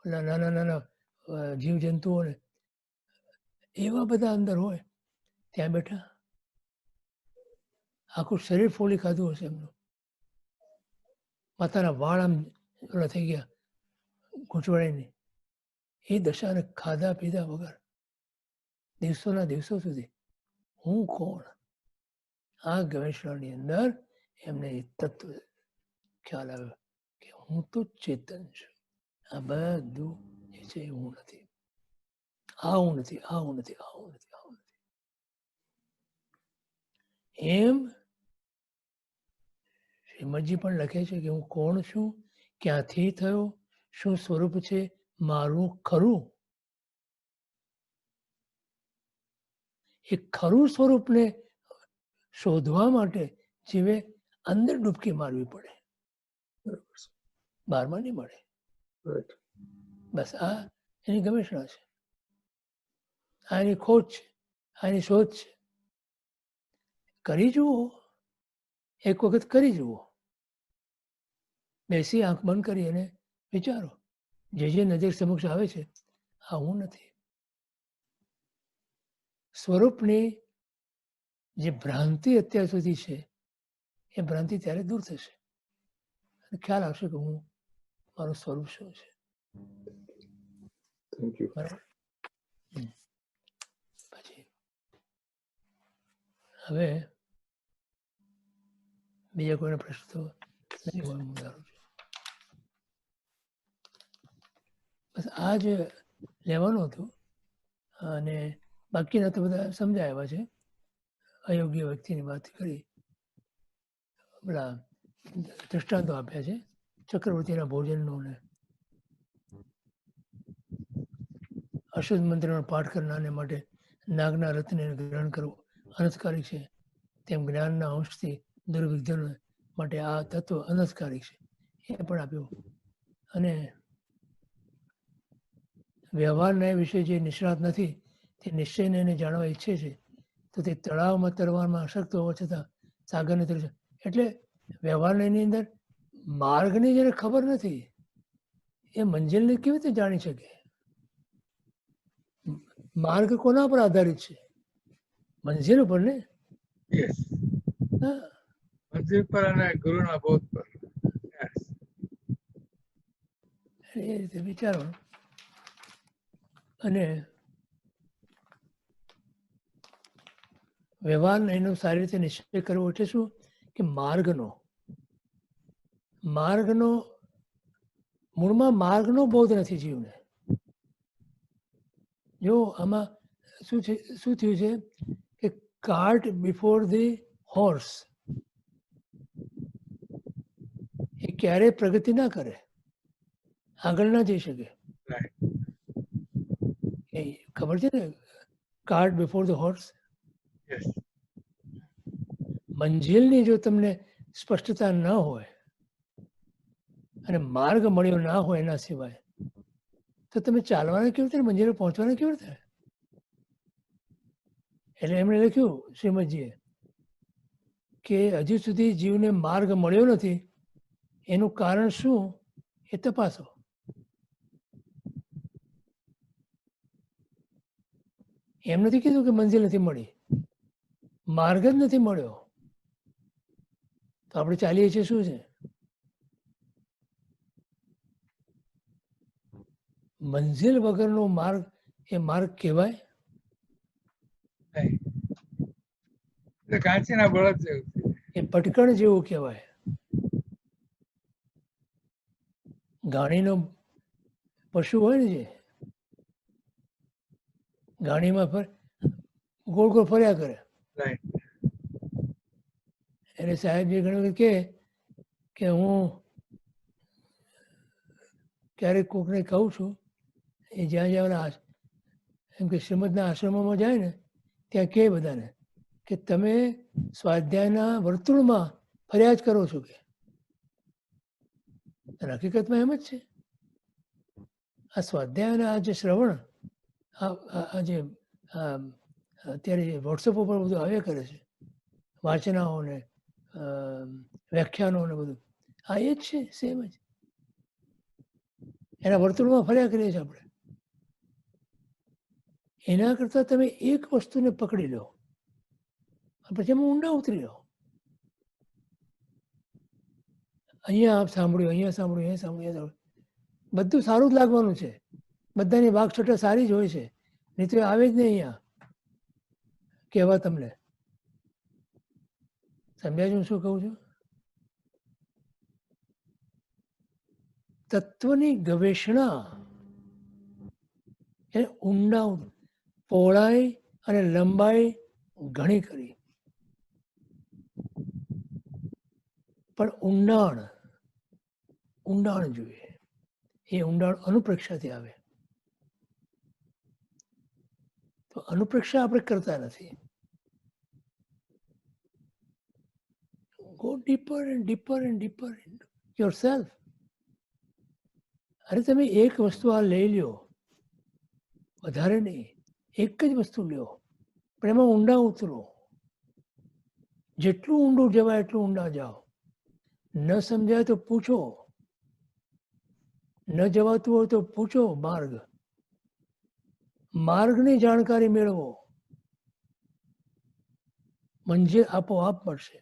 ઓલા નાના નાના જીવજંતુઓને એવા બધા અંદર હોય, ત્યાં બેઠા. આખું શરીર ફોલી ખાધું હશે એમનું. માતાના વાળ આમ ઓલા થઈ ગયા ગૂંચવાડાની. એ દશાને ખાધા પીધા વગર દિવસોના દિવસો સુધી હું કોણ? આ ગવેષણાની અંદર એમને એ તત્વ ખ્યાલ આવ્યો કે હું તો ચેતન છું. આ બધું જે છે એ હું નથી. આ હું નથી, આ હું નથી, આ હું નથી, આ હું નથી. એમ શ્રીમદજી પણ લખે છે કે હું કોણ છું, ક્યાંથી થયો, શું સ્વરૂપ છે મારું ખરું. એ ખરું સ્વરૂપને શોધવા માટે જીવે અંદર ડૂબકી મારવી પડે, બહારમાં નહીં મળે. બસ આ એની ગવેષણા છે, આ એની ખોજ છે, આ એની શોધ છે. કરી જુઓ, એક વખત કરી જુઓ. બેસી આંખ બંધ કરી અને વિચારો, જે નજર સમક્ષ આવે છે આ હું નથી. સ્વરૂપની જે ભ્રાંતિ અત્યાર સુધી છે એ ભ્રાંતિ ત્યારે દૂર થશે અને ખ્યાલ આવશે કે હું મારું સ્વરૂપ શું છે. બરાબર. પછી હવે બીજા કોઈનો પ્રશ્ન તો નહીં હોય, હું ધારું છું. બસ આ જ લેવાનું હતું અને બાકીના તો બધા સમજાયા છે. અયોગ્ય વ્યક્તિની વાત કરી, બધા દૃષ્ટાંતો આપ્યા છે ચક્રવર્તીના ભોજનનો ને અશુદ્ધ મંત્રનો પાઠ કરનારને માટે નાગના રત્નને ગ્રહણ કરવું અનર્થકારી છે, તેમ જ્ઞાનના અંશથી દુર્વિઘ્નો માટે આ તત્વ અનર્થકારી છે એ પણ આપ્યું. અને વ્યવહારના વિશે જે નિષ્ણાત નથી તે નિશ્ચયને એને જાણવા ઈચ્છે છે તો તે તળાવમાં તરવામાં અશક્ત હોવા છતાં સાગરને તરે છે. એટલે વ્યવહારની એની અંદર માર્ગની જેને ખબર નથી એ મંજિલને કેવી રીતે જાણી શકે? માર્ગ કોના પર આધારિત છે? મંજિલ ઉપર ને. યસ, મંજિલ પર અને ગુરુના બોધ પર. Yes. એ રીતે વિચારો. અને વ્યવહાર એનો સારી રીતે નિશ્ચય કરવો એટલે શું કે માર્ગનો મૂળમાં માર્ગનો બોધ નથી જીવને. જો આમાં શું થયું છે કે કાર્ટ બિફોર ધી હોર્સ એ ક્યારેય પ્રગતિ ના કરે, આગળ ના જઈ શકે. Right. એ ખબર છે ને, cart before the horse. Yes. મંજિલની જો તમને સ્પષ્ટતા ન હોય અને માર્ગ મળ્યો ના હોય એના સિવાય તો તમે ચાલવાના કેવી રીતે, મંજિલે પહોંચવાના કેવી રીતે? એટલે એમણે લખ્યું શ્રીમદજીએ કે હજુ સુધી જીવને માર્ગ મળ્યો નથી, એનું કારણ શું એ તપાસો. એમ નથી કીધું કે મંજિલ નથી મળી, માર્ગ જ નથી મળ્યો. તો આપણે ચાલીએ છીએ શું છે? મંજિલ વગરનો માર્ગ એ માર્ગ કહેવાય? એટલે કાંચીના બળદ જેવું છે. એ ભટકણ જેવું કહેવાય. ગાડીનો પશુ હોય ને, જે ગાડીમાં ગોળ ગોળ ફર્યા કરે, Right. એટલે સાહેબ જે ઘણી વખત કે હું ક્યારેક કોકને કહું છું, એ જ્યાં જ્યાં એમ કે શ્રીમદના આશ્રમોમાં જાય ને ત્યાં કહે બધાને કે તમે સ્વાધ્યાયના વર્તુળમાં ફરિયાદ કરો છો કે હકીકતમાં એમ જ છે. આ સ્વાધ્યાયના આ જે શ્રવણ આ જે અત્યારે જે વોટ્સઅપ ઉપર બધું આવ્યા કરે છે, વાંચનાઓ ને વ્યાખ્યાનો ને બધું, આ એ જ છે, સેમ જ. એના વર્તુળમાં ફર્યા કરીએ છીએ આપણે. એના કરતાં તમે એક વસ્તુને પકડી લો, પછી એમાં ઊંડા ઉતરી લો. અહીંયા આપ સાંભળ્યું, અહીંયા સાંભળ્યું, અહીંયા સાંભળ્યું, અહીંયા સાંભળ્યું, બધું સારું જ લાગવાનું છે. બધાની વાગછટા સારી જ હોય છે, નહીં તો આવે જ નહીં અહીંયા કહેવા તમને. સમજાય હું શું કહું છું? તત્વની ગવેષણા એને ઊંડા પહોળાઈ અને લંબાઈ ઘણી કરી, પણ ઊંડાણ જોઈએ. એ ઊંડાણ અનુપ્રેક્ષાથી આવે. તો અનુપ્રેક્ષા આપણે કરતા નથી. Go dipper and dipper and dipper in yourself. અરે તમે એક વસ્તુ આ લઈ લ્યો, વધારે નહીં, એક જ વસ્તુ લ્યો, પણ એમાં ઊંડા ઉતરો. જેટલું ઊંડું જવાય એટલું ઊંડા જાઓ. ન સમજાય તો પૂછો, ન જવાતું હોય તો પૂછો માર્ગની જાણકારી મેળવો. મંજિલ આપોઆપ મળશે.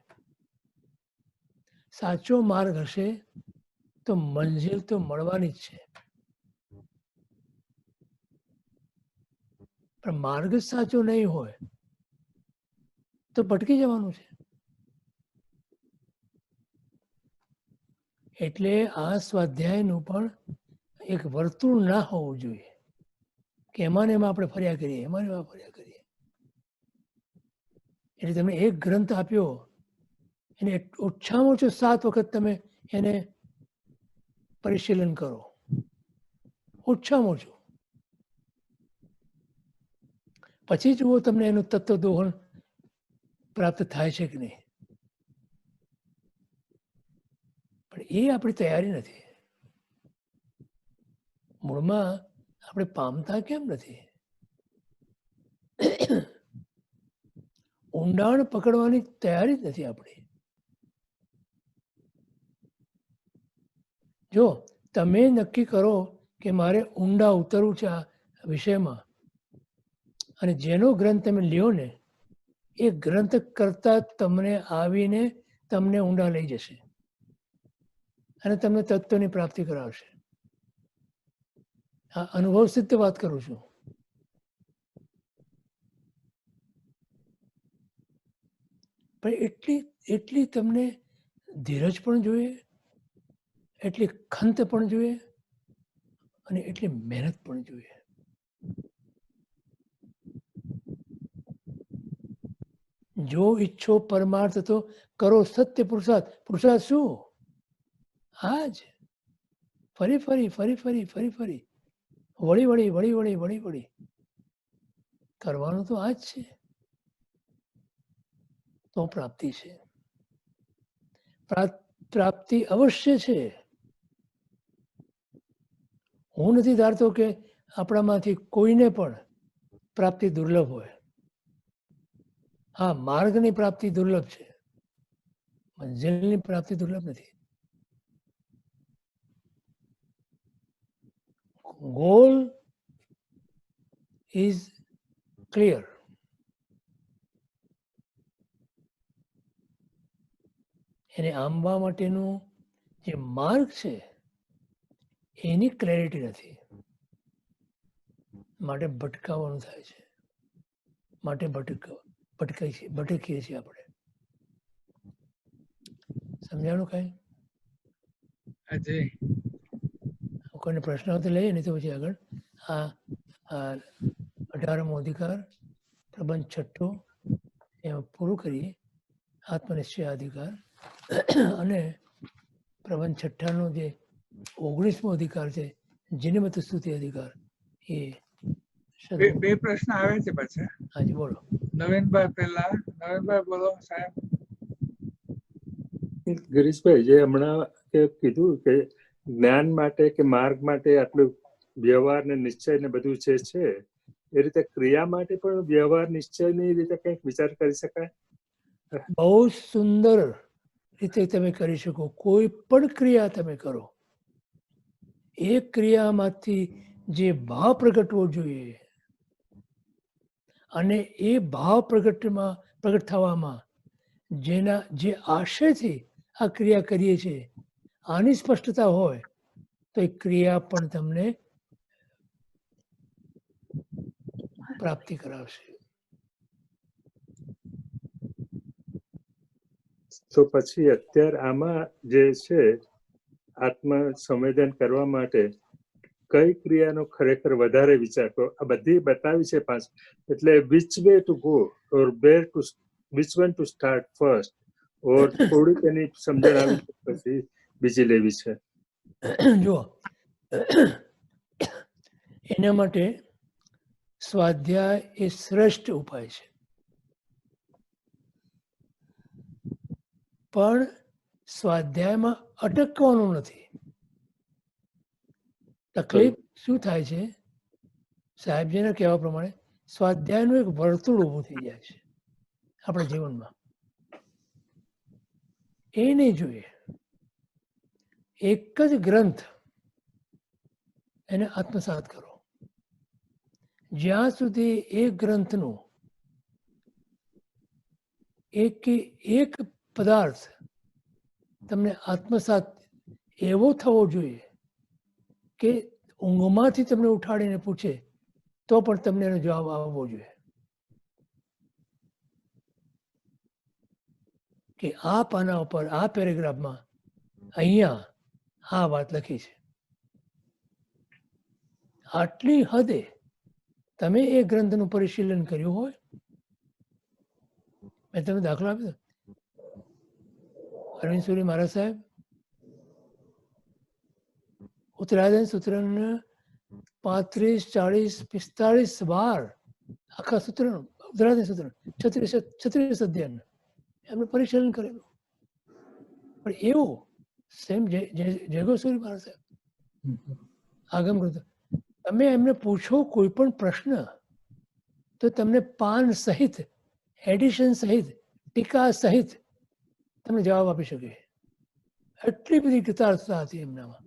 સાચો માર્ગ હશે તો મંજિલ તો મળવાની જ છે. પણ માર્ગ જ સાચો નહીં હોય તો ભટકી જવાનું છે. એટલે આ સ્વાધ્યાયનું પણ એક વર્તુળ ના હોવું જોઈએ કે એમાં આપણે ફર્યા કરીએ, એમાં ફર્યા કરીએ. એટલે તમે એક ગ્રંથ આપ્યો, એને ઓછામાં ઓછું 7 વખત તમે એને પરિશીલન કરો, ઓછામાં ઓછું. પછી જુઓ તમને એનું તત્વદોહન પ્રાપ્ત થાય છે કે નહીં. પણ એ આપણી તૈયારી નથી. મૂળમાં આપણે પામતા કેમ નથી? ઊંડાણ પકડવાની તૈયારી જ નથી આપણી. જો તમે નક્કી કરો કે મારે ઊંડા ઉતરવું છે આ વિષયમાં, અને જેનો ગ્રંથ તમે લ્યો ને એ ગ્રંથ કરતા તમને આવીને તમને ઊંડા લઈ જશે અને તમને તત્વની પ્રાપ્તિ કરાવશે. આ અનુભવ સિદ્ધ વાત કરું છું. પણ એટલી તમને ધીરજ પણ જોઈએ, એટલી ખંત પણ જોઈએ અને એટલી મહેનત પણ જોઈએ. જો ઈચ્છો પરમાર્થ તો કરો સત્ય પુરુષાર્થ. પુરુષાર્થ શું? આજ ફરી વળી કરવાનું તો આ જ છે. તો પ્રાપ્તિ છે. પ્રાપ્તિ અવશ્ય છે. હું નથી ધારતો કે આપણામાંથી કોઈને પણ પ્રાપ્તિ દુર્લભ હોય. હા, માર્ગની પ્રાપ્તિ દુર્લભ છે, મંજિલની પ્રાપ્તિ દુર્લભ નથી. Goal is clear. એને આંબવા માટેનું જે માર્ગ છે એની ક્લેરિટી નથી, માટે ભટકાવાનું થાય છે, માટે ભટકીએ છીએ આપણે. સમજાણું કઈ? કોઈને પ્રશ્ન હોય તો લઈએ, નહીં તો પછી આગળ. આ 18મો અધિકાર પ્રબંધ 6 એમાં પૂરું કરીએ. આત્મનિશ્ચય અધિકાર અને પ્રબંધ 6નો જે 19મો અધિકાર છે, જીનમત સ્તુતિ અધિકાર, એ શરૂ. બે પ્રશ્ન આવે છે પાછા. હાજી બોલો. નવીનભાઈ પહેલા. નવીનભાઈ બોલો સાહેબ. ગિરીશભાઈ, જે હમણાં કીધું કે જ્ઞાન માટે કે માર્ગ માટે આટલું વ્યવહાર ને નિશ્ચય ને બધું જે છે, એ રીતે ક્રિયા માટે પણ વ્યવહાર નિશ્ચયની રીતે કંઈક વિચાર કરી શકાય? બહુ સુંદર રીતે તમે કરી શકો. કોઈ પણ ક્રિયા તમે કરો, એ ક્રિયામાંથી જે ભાવ પ્રગટવો જોઈએ અને એ ભાવ પ્રગટ થવામાં જે આશયથી આ ક્રિયા કરીએ છીએ, આની સ્પષ્ટતા હોય તો એ ક્રિયા પણ તમને પ્રાપ્તિ કરાવશે. તો પછી અત્યારે આમાં જે છે આત્મ સંવેદન કરવા માટે કઈ ક્રિયાનો ખરેખર વધારે વિચાર કરો? આ બધી બતાવી છે પાંચ, એટલે which way to go or where to which one to start first, or થોડીક એની સમજણ આવી પછી બીજી લેવી છે. જુઓ, એના માટે સ્વાધ્યાય એ શ્રેષ્ઠ ઉપાય છે. પણ સ્વાધ્યાયમાં અટકવાનું નથી. તકલીફ શું થાય છે, સાહેબજીના કહેવા પ્રમાણે સ્વાધ્યાયનું એક વર્તુળ ઊભું થઈ જાય છે આપણા જીવનમાં. એ નહીં જોઈએ. એક જ ગ્રંથ એને આત્મસાત કરો. જ્યાં સુધી એક ગ્રંથનું એક પદાર્થ તમને આત્મસાત એવો થવો જોઈએ કે ઊંઘમાંથી તમને ઉઠાડીને પૂછે તો પણ તમને એનો જવાબ આવવો જોઈએ કે આ પાના ઉપર આ પેરેગ્રાફમાં અહીંયા આ વાત લખી છે. આટલી હદે તમે એ ગ્રંથનું પરિશીલન કર્યું હોય. મેં તમને દાખલો આપ્યો. અરવિંદ સુરી મહારાજ સાહેબ ઉત્તરાયણ સૂત્રને 35, 40, 45 વાર આખા સૂત્રનું ઉત્તરાયણ સૂત્ર 36 અધ્યાયનું એમને પરિશીલન કરેલું. પણ એવું સેમ જયગોસ્વામી મહારાજ સાહેબ આગમ ગ્રંથ, તમે એમને પૂછો કોઈ પણ પ્રશ્ન તો તમને પાન સહિત, એડિશન સહિત, ટીકા સહિત તમને જવાબ આપી શકે. એટલી બધી કૃતાર્થતા હતી એમનામાં.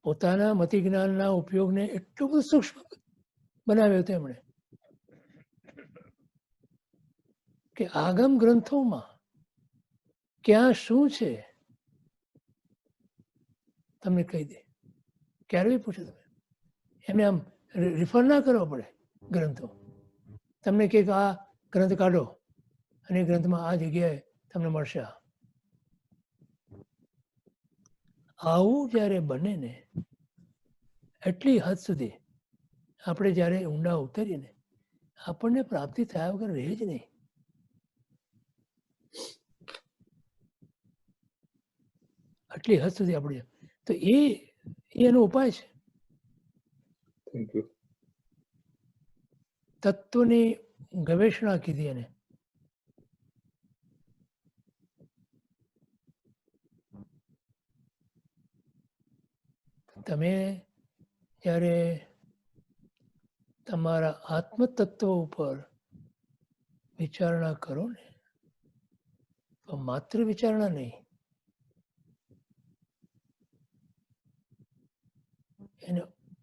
પોતાના મતિ જ્ઞાનના ઉપયોગને એટલું બધું સૂક્ષ્મ બનાવ્યો હતો એમણે કે આગમ ગ્રંથોમાં ક્યાં શું છે તમને કહી દે. ક્યારે બી પૂછો તમે, એમને આમ રિફર ના કરવા પડે ગ્રંથો. તમને કે આ ગ્રંથ કાઢો અને એ ગ્રંથમાં આ જગ્યાએ તમને મળશે. આવું જ્યારે બને ને, એટલી હદ સુધી આપણે જ્યારે ઊંડા ઉતરીએ ને, આપણને પ્રાપ્તિ થયા વગર રહે જ નહીં. આટલી હદ સુધી આપણે, તો એનો ઉપાય છે. Thank you. તત્વની ગવેષણા કીધી એને. તમે જ્યારે તમારા આત્મતત્વ ઉપર વિચારણા કરો ને, તો માત્ર વિચારણા નહીં, એને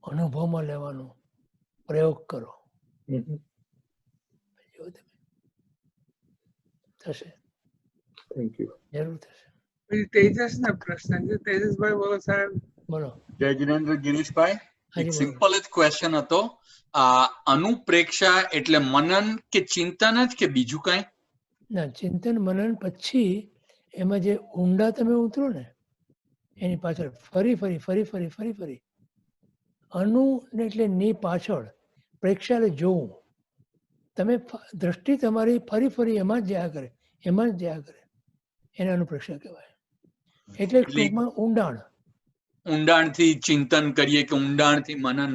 અનુભવમાં લેવાનો પ્રયોગ કરો. જો તમે થશે. Thank you. જરૂર થશે. પછી તેજસના પ્રશ્ન છે. તેજસભાઈ બોલો સાહેબ. બોલો. જય જિનેન્દ્ર ગિરીશભાઈ, એક બોલો. સિમ્પલ જ ક્વેશ્ચન હતો. અનુપ્રેક્ષા એટલે મનન કે ચિંતન જ કે બીજું કઈ? ના, ચિંતન મનન પછી એમાં જે ઊંડા તમે ઉતરો ને, એની પાછળ ફરી ફરી ફરી ફરી ફરી ફરી અનુ એટલે ની પાછળ પ્રેક્ષા એટલે જોવું. તમે દ્રષ્ટિ તમારી ફરી ફરી એમાં જ જયા કરે, એમાં જ જયા કરે, એને અનુપ્રેક્ષા કહેવાય. એટલે ટૂંકમાં ઊંડાણ. ઊંડાણથી ચિંતન કરીએ કે ઊંડાણથી મનન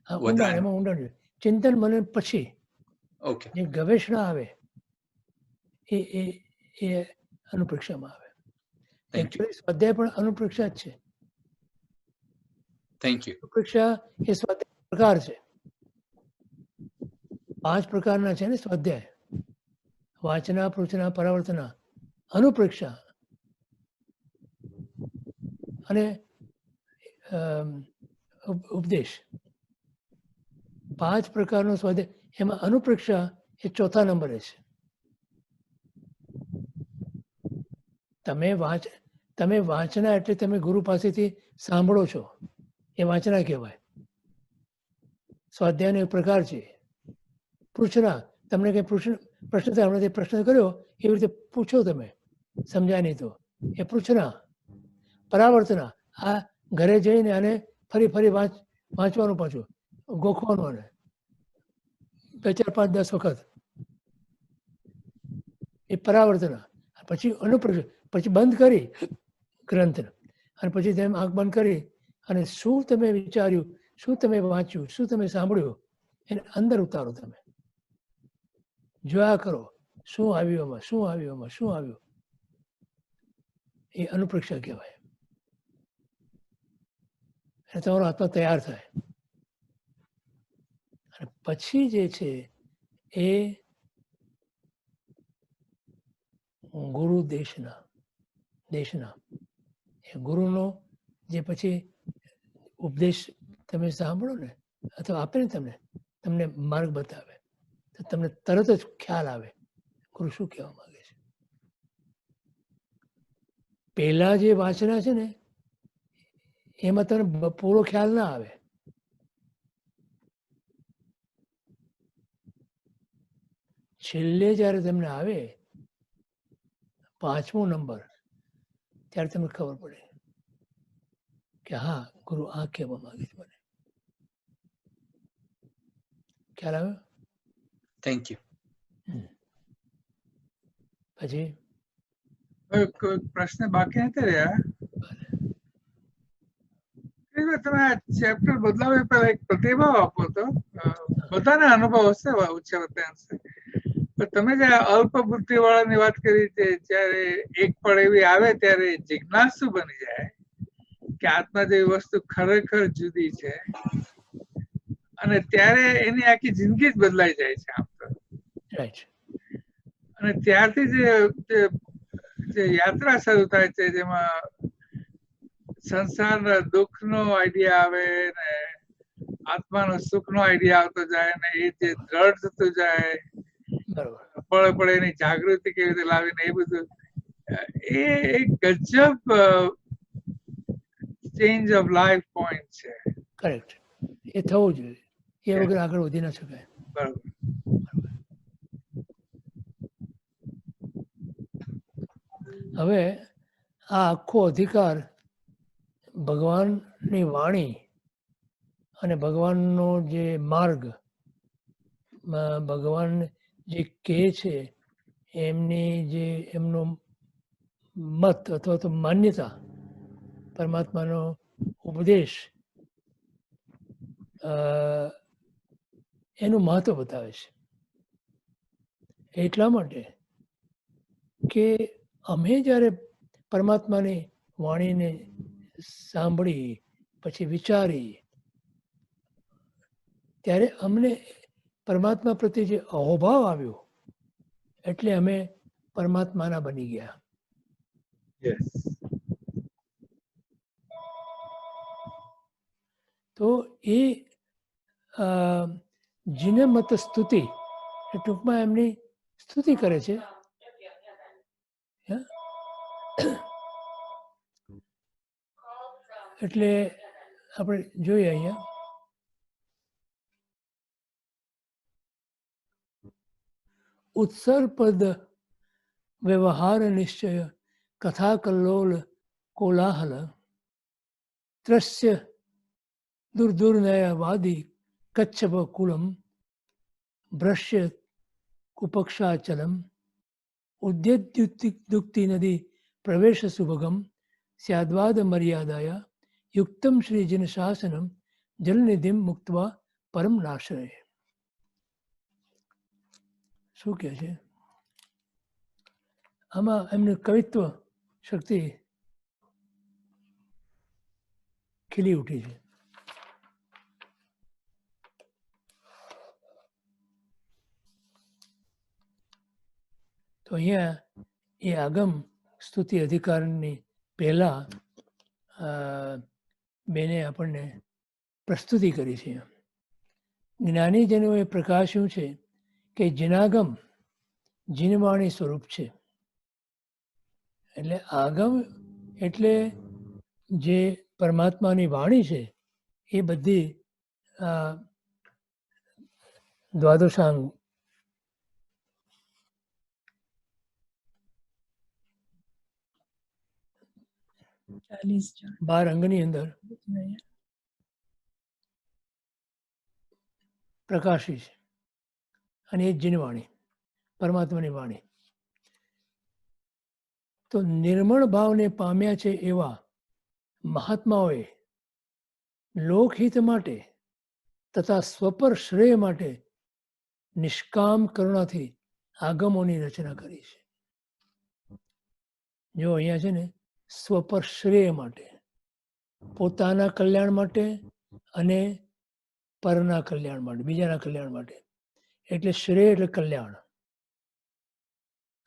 હા, ઊંડાણ, વધારે. એમાં ઊંડાણ છે. ચિંતન મનન પછી ઓકે, જે ગવેષણા આવે એ એ એ અનુપ્રેક્ષામાં આવે. થેન્ક યુ, એકચ્યુઅલી સ્વાધ્યાય પણ અનુપ્રેક્ષા જ છે. Thank you. અનુપ્રેક્ષા એ સ્વાધ્યાય પ્રકાર છે. 5 પ્રકારના છે ને સ્વાધ્યાય: વાંચના, પૃચ્છના, પરાવર્તના, અનુપ્રેક્ષા અને ઉપદેશ. 5 પ્રકારનો સ્વાધ્યાય. એમાં અનુપ્રેક્ષા એ ચોથા નંબરે છે. તમે વાંચના એટલે તમે ગુરુ પાસેથી સાંભળો છો, એ વાંચના કહેવાય. સ્વાધ્યાયનો એક પ્રકાર છે. પૃચ્છના, તમને કંઈ પ્રશ્ન થાય, હમણાં પ્રશ્ન કર્યો એવી રીતે પૂછો તમે, સમજાય નહીં તો, એ પૃચ્છના. પરાવર્તના, આ ઘરે જઈને અને ફરી ફરી વાંચવાનું, પાછું ગોખવાનું, અને 2, 4, 5, 10 વખત, એ પરાવર્તના. પછી અનુપ્રેક્ષા, પછી બંધ કરી ગ્રંથ, અને પછી તેમ આંખ બંધ કરી અને શું તમે વિચાર્યું, શું તમે વાંચ્યું, શું તમે સાંભળ્યું, એને અંદર ઉતારો. તમે જોયા કરો શું આવ્યું એમાં, શું આવ્યું એમાં, શું આવ્યું. એ અનુપ્રેક્ષા કહેવાય. અને તમારો આત્મા તૈયાર થાય. અને પછી જે છે એ ગુરુ દેશના એ ગુરુનો જે પછી ઉપદેશ તમે સાંભળો ને, અથવા આપે ને તમને માર્ગ બતાવે, તો તમને તરત જ ખ્યાલ આવે ગુરુ શું કહેવા માંગે છે. પહેલા જે વાંચના છે ને એમાં તમને પૂરો ખ્યાલ ના આવે. છેલ્લે જ્યારે તમને આવે 5મો નંબર, ત્યારે તમને ખબર પડે કે હા, ગુરુ આ કહેવા માંગે છે મને. ખ્યાલ આવ્યો? Thank you. પછી કોઈ પ્રશ્ન બાકી નથી રહ્યા? તમે આ ચેપ્ટર બદલાવે પહેલા એક પ્રતિભાવ આપો તો. બધાને અનુભવ હશે ઉચ્ચ અંશે, પણ તમે જે અલ્પ બુદ્ધિ વાળાની વાત કરી છે, જયારે એક પળ એવી આવે ત્યારે જિજ્ઞાસુ બની જાય કે આત્મા જેવી વસ્તુ ખરેખર જુદી છે, અને ત્યારે એની આખી જિંદગી જ બદલાઈ જાય છે આમ તો. રાઈટ. અને ત્યારથી જે યાત્રા શરૂ થાય છે, જેમાં સંસારના દુઃખનો આઈડિયા આવે ને આત્માનો સુખનો આઈડિયા આવતો જાય, ને એ જે દ્રઢ થતું જાય, બરોબર. પળે પળે એની જાગૃતિ કેવી રીતે લાવીને, એ બધું એ એક ગજબ ચેન્જ ઓફ લાઈફ પોઈન્ટ છે. કરેક્ટ. એ થવું જોઈએ. એ વગર આગળ વધી ના શકાય. બરોબર. હવે આ આખો અધિકાર ભગવાનની વાણી અને ભગવાનનો જે માર્ગ, ભગવાન જે કહે છે, એમનો મત અથવા તો માન્યતા, પરમાત્માનો ઉપદેશ, એનું મહત્વ બતાવે છે. એટલા માટે કે અમે જ્યારે પરમાત્માની વાણીને સાંભળી, પછી વિચારી, ત્યારે અમને પરમાત્મા પ્રત્યે જે અહોભાવ આવ્યો, એટલે અમે પરમાત્માના બની ગયા. યસ. તો એ જીનમત સ્તુતિ, એ ટૂંકમાં એમની સ્તુતિ કરે છે. એટલે આપણે જોઈએ અહીંયા ઉત્સર્પદ વ્યવહાર નિશ્ચય કથા કલ્લોલ કોલાહલ ત્રસ્ય દુર્દુર્નયવાદી કચ્છપ કુલમ ભ્રશ્ય કુપક્ષાચલમ ઉદ્યદ્યુક્તિ નદી પ્રવેશ સુભગમ સ્યાદ્વાદ મર્યાદાયા યુક્તમ શ્રી જન શાસનમ જલનિધિમ મુક્તવા પરમ નાશ્રય. શું કહે છે આમાં? એમનું કવિત્વ શક્તિ ખીલી ઉઠી છે. તો અહીંયા એ આગમ સ્તુતિ અધિકારની પહેલા બેને આપણને પ્રસ્તુતિ કરી છે. જ્ઞાનીજનોએ પ્રકાશ્યું છે કે જિનાગમ જીનવાણી સ્વરૂપ છે. એટલે આગમ એટલે જે પરમાત્માની વાણી છે એ બધી દ્વાદશાંગ બાર અંગની અંદર પ્રકાશી છે અને એ જીનવાણી પરમાત્માની વાણી. તો નિર્મળ ભાવને પામ્યા છે એવા મહાત્માઓએ લોકહિત માટે તથા સ્વપર શ્રેય માટે નિષ્કામ કરુણાથી આગમોની રચના કરી છે. જો અહીંયા છે ને સ્વપર શ્રેય માટે, પોતાના કલ્યાણ માટે અને પરના કલ્યાણ માટે, બીજાના કલ્યાણ માટે. એટલે શ્રેય એટલે કલ્યાણ.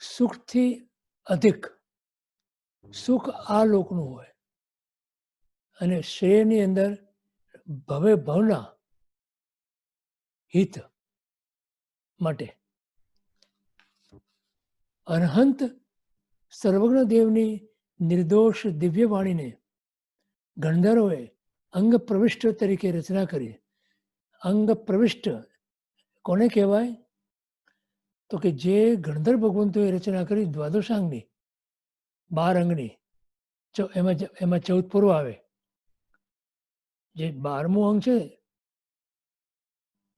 સુખથી અધિક સુખ આ લોકનું હોય અને શ્રેયની અંદર ભવે ભવના હિત માટે. અનહંત સર્વજ્ઞ દેવની નિર્દોષ દિવ્ય વાણીને ગણધરોએ અંગ પ્રવિષ્ટ તરીકે રચના કરી. અંગ પ્રવિષ્ટ કોને કહેવાય? તો કે જે ગણધર ભગવંતોએ રચના કરી દ્વાદશાંગની, 12 અંગની, એમાં 14 પૂર્વ આવે. જે 12મું અંગ છે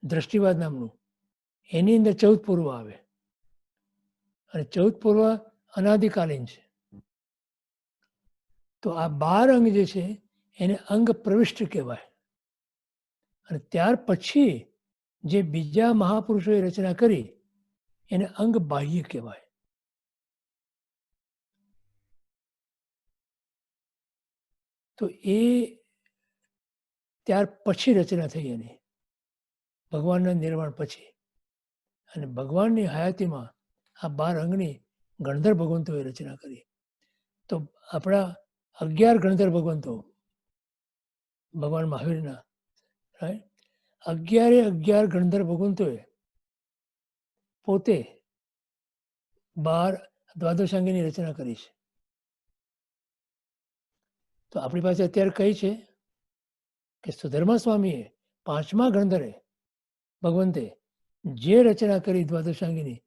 દ્રષ્ટિવાદ નામનું, એની અંદર 14 પૂર્વ આવે અને 14 પૂર્વ અનાદિકાલીન છે. તો આ 12 અંગ જે છે એને અંગ પ્રવિષ્ટ કહેવાય. અને ત્યાર પછી જે બીજા મહાપુરુષોએ રચના કરી એને અંગ બાહ્ય કહેવાય. તો એ ત્યાર પછી રચના થઈ એની, ભગવાનના નિર્વાણ પછી. અને ભગવાનની હયાતીમાં આ 12 અંગની ગણધર ભગવંતોએ રચના કરી. તો આપણા 11 ગણધર ભગવંતો ભગવાન મહાવીરના, રાઈટ, 11 ગણધર ભગવંતોએ પોતે 12 દ્વાદશાંગીની રચના કરી છે. તો આપણી પાસે અત્યારે કઈ છે કે સુધર્મા સ્વામીએ 5મા ગણધરે ભગવંતે જે રચના કરી દ્વાદશાંગીની,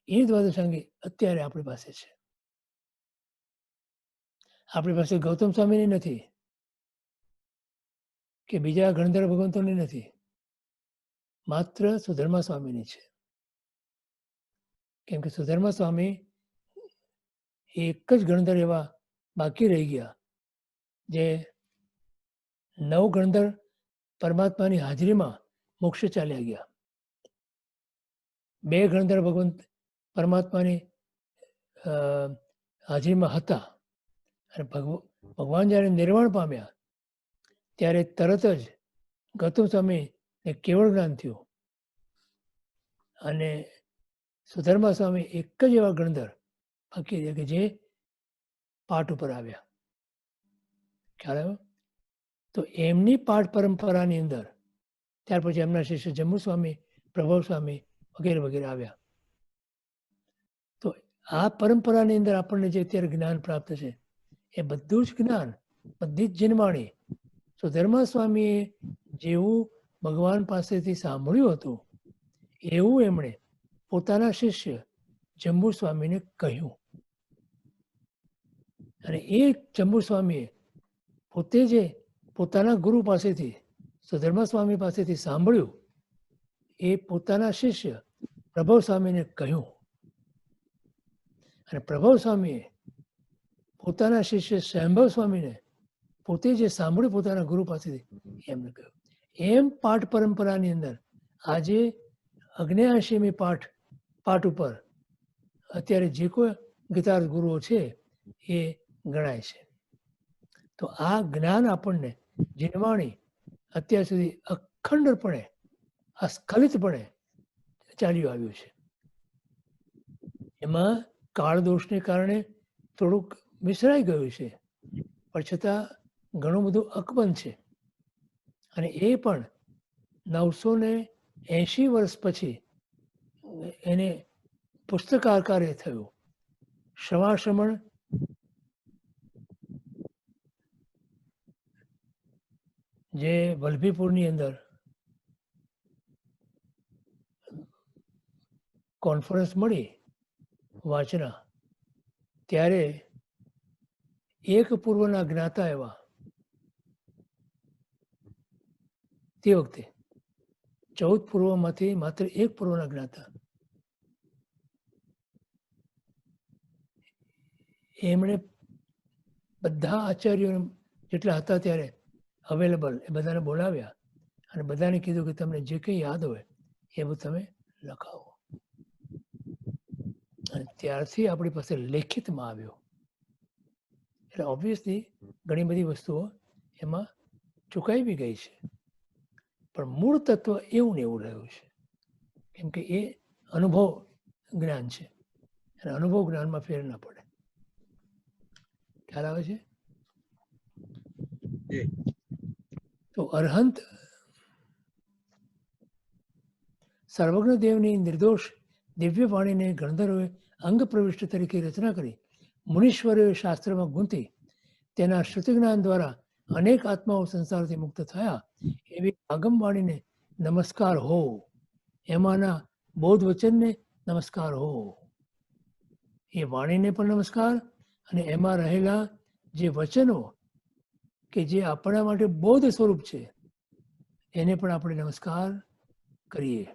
એ દ્વાદશાંગી અત્યારે આપણી પાસે છે. આપણી પાસે ગૌતમ સ્વામીની નથી કે બીજા ગણધર ભગવંતોની નથી, માત્ર સુધર્મા સ્વામીની છે. કેમ કે સુધર્મા સ્વામી એક જ ગણધર એવા બાકી રહી ગયા જે 9 ગણધર પરમાત્માની હાજરીમાં મોક્ષે ચાલ્યા ગયા. 2 ગણધર ભગવંત પરમાત્માની હાજરીમાં હતા અને ભગવાન જ્યારે નિર્વાણ પામ્યા ત્યારે તરત જ ગૌતમ સ્વામીને કેવળ જ્ઞાન થયું અને સુધર્મા સ્વામી એક જ એવા ગણધર બાકી રહ્યા કે જે પાઠ ઉપર આવ્યા. ખ્યાલ આવ્યો? તો એમની પાઠ પરંપરાની અંદર ત્યાર પછી એમના શિષ્ય જમ્મુ સ્વામી, પ્રભવ સ્વામી વગેરે વગેરે આવ્યા. તો આ પરંપરાની અંદર આપણને જે અત્યારે જ્ઞાન પ્રાપ્ત છે એ બધું જ જ્ઞાન, બધી જ જીનવાણી સુધર્મા સ્વામીએ જેવું ભગવાન પાસેથી સાંભળ્યું હતું એવું એમણે પોતાના શિષ્ય જંબુ સ્વામીને કહ્યું. અને એ જંબુ સ્વામીએ પોતે જે પોતાના ગુરુ પાસેથી, સુધર્મા સ્વામી પાસેથી સાંભળ્યું એ પોતાના શિષ્ય પ્રભવ સ્વામીને કહ્યું. અને પ્રભવ સ્વામીએ પોતાના શિષ્ય સ્વયંભવ સ્વામીને પોતે જે સાંભળ્યું પોતાના ગુરુ પાસેથી એમને કહ્યું. એમ પાઠ પરંપરાની અંદર આજે 79મી પાઠ ઉપર અત્યારે જે કોઈ ગીતાર્થ ગુરુઓ છે એ ગણાય છે. તો આ જ્ઞાન આપણને જીનવાણી અત્યાર સુધી અખંડપણે અસ્ખલિતપણે ચાલ્યું આવ્યું છે. એમાં કાળ દોષને કારણે થોડુંક વિસરાઈ ગયું છે, પણ છતાં ઘણું બધું અકબંધ છે. અને એ પણ 980 વર્ષ પછી એને પુસ્તકાકારે થયું. શ્રવાશ્રમણ જે વલભીપુરની અંદર કોન્ફરન્સ મળી વાંચના, ત્યારે એક પૂર્વના જ્ઞાતા એવા તે વખતે 14 પૂર્વમાંથી માત્ર એક પૂર્વના જ્ઞાતા, એમણે બધા આચાર્યો જેટલા હતા ત્યારે અવેલેબલ એ બધાને બોલાવ્યા અને બધાને કીધું કે તમને જે કંઈ યાદ હોય એ બધું તમે લખાવો. અને ત્યારથી આપણી પાસે લેખિતમાં આવ્યો. એટલે ઓબ્વિયસલી ઘણી બધી વસ્તુઓ એમાં ચૂકાઈ બી ગઈ છે, પણ મૂળ તત્વ એવું ને એવું રહ્યું છે, કેમ કે એ અનુભવ જ્ઞાન છે અને અનુભવ જ્ઞાનમાં ફેર ના પડે. ખ્યાલ આવે છે? તો અરહંત સર્વજ્ઞ દેવની નિર્દોષ દિવ્ય વાણીને ગણધરોએ અંગ પ્રવિષ્ટ તરીકે રચના કરી મુનીશ્વરોએ શાસ્ત્રમાં ગૂંથી તેના શ્રુતિજ્ઞાન દ્વારા અનેક આત્માઓ સંસારથી મુક્ત થયા. એવી આગમ વાણીને નમસ્કાર હો, એમાંના બોધ વચનને નમસ્કાર હો. એ વાણીને પણ નમસ્કાર અને એમાં રહેલા જે વચનો કે જે આપણા માટે બોધ સ્વરૂપ છે એને પણ આપણે નમસ્કાર કરીએ.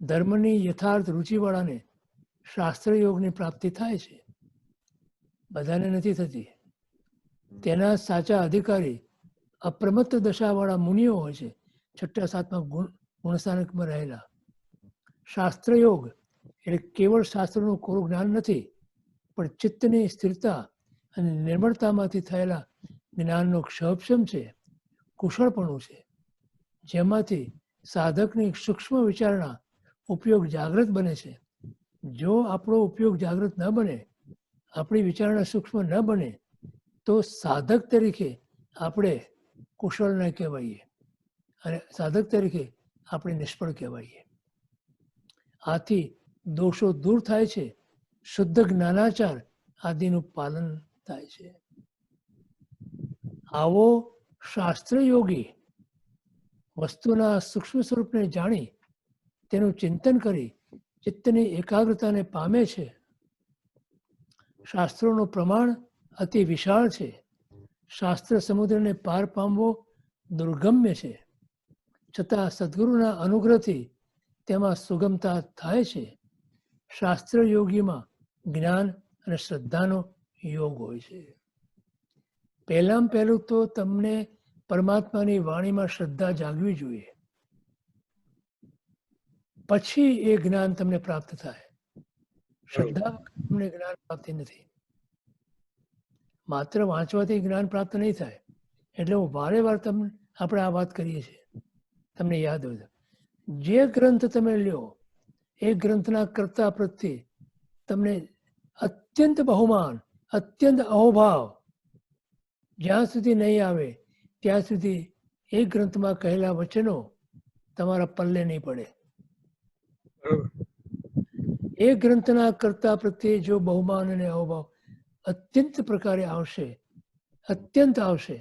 ધર્મની યથાર્થ રુચિવાળાને શાસ્ત્ર યોગની પ્રાપ્તિ થાય છે, બધાને નથી થતી. તેના સાચા અધિકારી અપ્રમત્ત દશાવાળા મુનિઓ હોય છે, 6ઠા 7મા ગુણસ્થાનકમાં રહેલા. શાસ્ત્ર યોગ એટલે કેવળ શાસ્ત્રનું કોરું જ્ઞાન નથી, પણ ચિત્તની સ્થિરતા અને નિર્મળતામાંથી થયેલા જ્ઞાનનો ક્ષપક્ષમ છે, કુશળપણું છે, જેમાંથી સાધકની સૂક્ષ્મ વિચારણા ઉપયોગ જાગૃત બને છે. જો આપણો ઉપયોગ જાગૃત ન બને, આપણી વિચારણા સૂક્ષ્મ ન બને, તો સાધક તરીકે આપણે કુશળ ન કહેવાઈએ અને સાધક તરીકે આપણે નિષ્ફળ કહેવાઈએ. આથી દોષો દૂર થાય છે, શુદ્ધ જ્ઞાનાચાર આદિનું પાલન થાય છે. આવો શાસ્ત્રયોગી વસ્તુના સૂક્ષ્મ સ્વરૂપને જાણી તેનું ચિંતન કરી ચિત્તની એકાગ્રતાને પામે છે. શાસ્ત્રોનું પ્રમાણ અતિ વિશાળ છે. શાસ્ત્ર સમુદ્રને પાર પામવો દુર્ગમ્ય છે, છતાં સદગુરુના અનુગ્રહથી તેમાં સુગમતા થાય છે. શાસ્ત્ર યોગીમાં જ્ઞાન અને શ્રદ્ધાનો યોગ હોય છે. પહેલું તો તમને પરમાત્માની વાણીમાં શ્રદ્ધા જાગવી જોઈએ, પછી એ જ્ઞાન તમને પ્રાપ્ત થાય. શ્રદ્ધા તમને જ્ઞાન પ્રાપ્તિ નથી. માત્ર વાંચવાથી જ્ઞાન પ્રાપ્ત નહીં થાય. એટલે હું વારે વાર આપણે આ વાત કરીએ છીએ, તમને યાદ હોય તો. જે ગ્રંથ તમે લ્યો એ ગ્રંથના કર્તા પ્રત્યે તમને અત્યંત બહુમાન, અત્યંત અહોભાવ જ્યાં સુધી નહીં આવે ત્યાં સુધી એ ગ્રંથમાં કહેલા વચનો તમારા પલ્લે નહીં પડે. એ ગ્રંથના કર્તા પ્રત્યે જો બહુમાન અને અહોભાવ અત્યંત પ્રકારે આવશે, અત્યંત આવશે,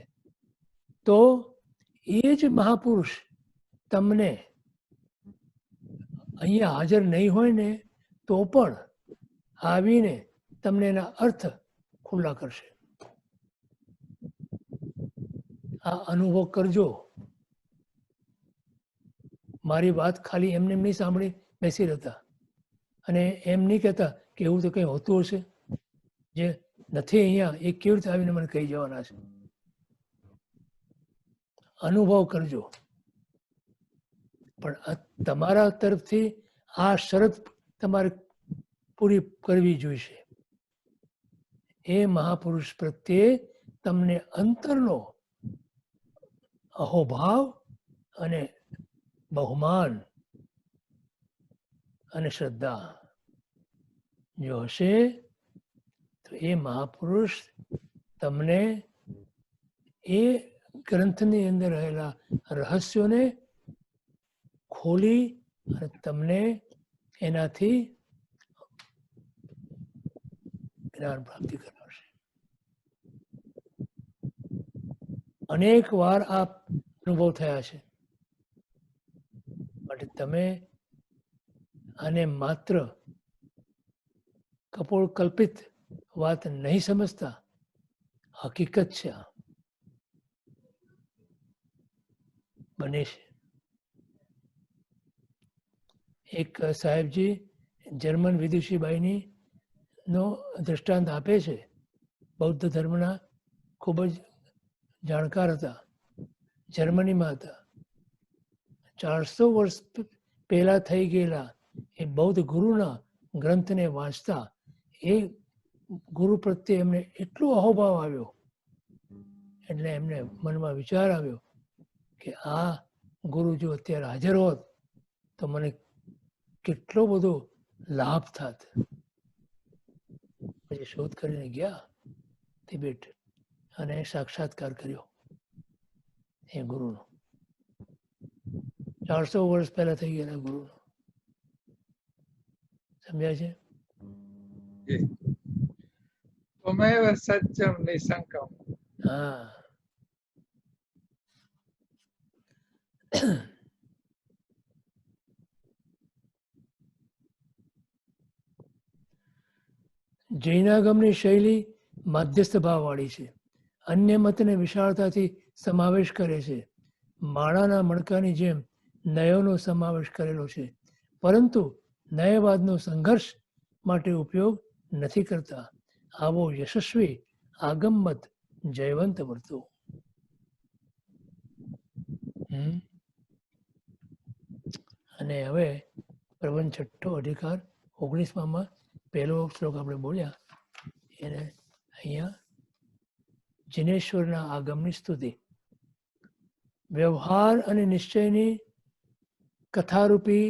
તો એ જ મહાપુરુષ તમને અહીંયા હાજર નહીં હોય ને તો પણ આવીને તમને એના અર્થ ખુલ્લા કરશે. આ અનુભવ કરજો. મારી વાત ખાલી એમને નહીં સાંભળી બેસી રહેતા અને એમ નહીં કહેતા કે એવું તો કંઈ હોતું હશે, જે નથી અહીંયા એ કેવી રીતે આવીને મને કહી જવાના છે. અનુભવ કરજો. પણ તમારા તરફથી આ શરત તમારે પૂરી કરવી જોઈશે. એ મહાપુરુષ પ્રત્યે તમને અંતરનો અહોભાવ અને બહુમાન અને શ્રદ્ધા જો હશે તો એ મહાપુરુષ તમને એ ગ્રંથની અંદર રહેલા રહસ્યોને ખોલી અને તમને એનાથી જ્ઞાન પ્રાપ્તિ કરાવશે. અનેક વાર આ અનુભવ થયા છે. માટે તમે આને માત્ર કપોળ કલ્પિત વાત નહીં સમજતા, હકીકત છે. આ બને છે. એક સાહેબજી જર્મન વિદુષીબાઈની નો દ્રષ્ટાંત આપે છે. બૌદ્ધ ધર્મના ખૂબ જ જાણકાર હતા, જર્મનીમાં હતા. 400 વર્ષ પહેલા થઈ ગયેલા એ બૌદ્ધ ગુરુના ગ્રંથને વાંચતા એ ગુરુ પ્રત્યે એમને એટલો અહોભાવ આવ્યો, એટલે એમને મનમાં વિચાર આવ્યો કે આ ગુરુ જો અત્યારે હાજર હોત તો મને કેટલો બધો લાભ થાત. પછી શોધ કરીને ગયા તિબેટ અને સાક્ષાત્કાર કર્યો એ ગુરુનો. 400 વર્ષ પહેલા થઈ ગયેલા ગુરુનો. સમજાય છે? ત્વમેવ સત્યમ નિશંકમ. હા. જૈનાગમની શૈલી માધ્યસ્થ ભાવવાળી છે. અન્ય મતને વિશાળતાથી સમાવેશ કરે છે. માળાના મણકાની જેમ નયોનો સમાવેશ કરેલો છે, પરંતુ નયવાદનો સંઘર્ષ માટે ઉપયોગ નથી કરતા. આવો યશસ્વી આગમમત જયવંત વર્તો. અને હવે પ્રબંધ છઠ્ઠો અધિકાર 19માં પહેલો શ્લોક આપણે બોલ્યા એને અહીંયા જિનેશ્વરના આગમની સ્તુતિ. વ્યવહાર અને નિશ્ચયની કથારૂપી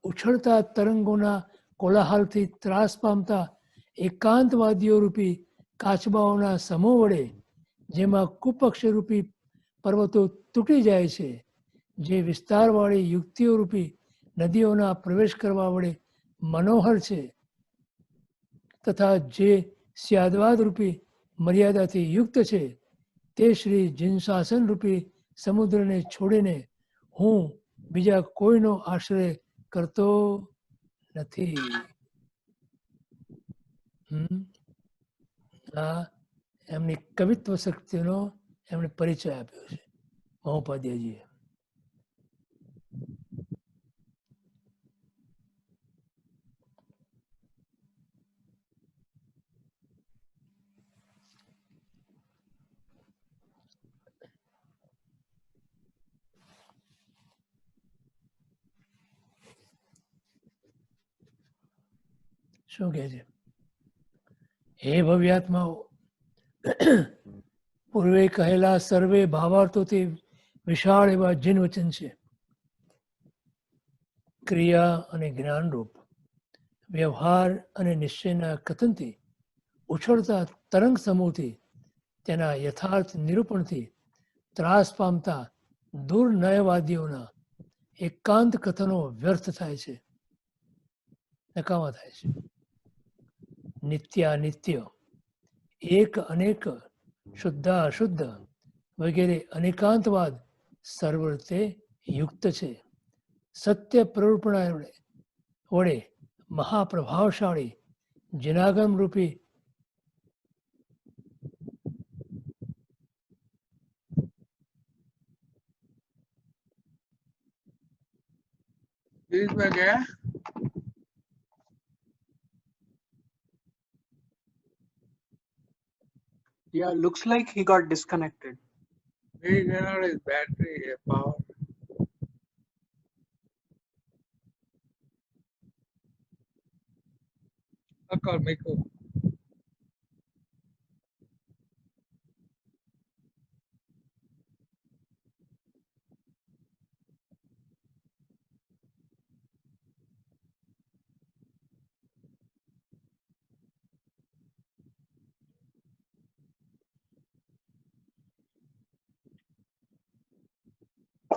ઉછળતા તરંગોના કોલાહલથી ત્રાસ પામતા એકાંતવાદીઓ રૂપી કાચબાઓના સમૂહ વડે જેમાં કુપક્ષરૂપી પર્વતો તૂટી જાય છે, જે વિસ્તારવાળી યુક્તિઓ રૂપી નદીઓના પ્રવેશ કરવા વડે મનોહર છે, તથા જે સ્યાદવાદ રૂપી મર્યાદાથી યુક્ત છે, તે શ્રી જિનશાસન રૂપી સમુદ્રને છોડીને હું બીજા કોઈનો આશ્રય કરતો નથી. આ એમની કવિત્વ શક્તિનો એમણે પરિચય આપ્યો છે મહોપાધ્યાયજીએ. શું કહે છે? હે ભવ્યાત્માઓ, પૂર્વે કહેલા સર્વે ભાવાર્થોથી વિશાળ એવા જીન વચન છે. ક્રિયા અને જ્ઞાનરૂપ વ્યવહાર અને નિશ્ચયના કથનથી ઉછળતા તરંગ સમૂહથી તેના યથાર્થ નિરૂપણથી ત્રાસ પામતા દુર્નયવાદીઓના એકાંત કથનો વ્યર્થ થાય છે, નકામા થાય છે. નિત્યાનિત્ય, એક અનેક, શુદ્ધ અશુદ્ધ વગેરે અનેકાંતવાદ સર્વ રીતે યુક્ત છે. સત્ય પ્રરૂપણા વડે મહાપ્રભાવશાળી જિનાગમ રૂપી ગિરીશભાઈ ગયા? Yeah, looks like he got disconnected. maybe run out his battery power. I'll call Miko.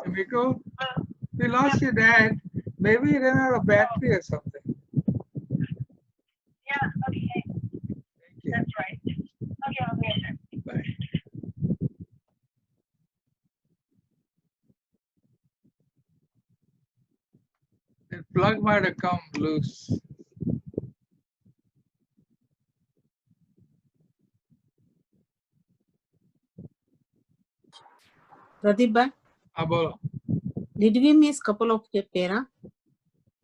Hey, Miko, we lost your dad. Maybe he ran out of battery or something. Yeah, okay, Thank you. that's right. Okay, I'll be there. Bye. The plug might have come loose. Pradeep bhai, Bolo. did we miss couple of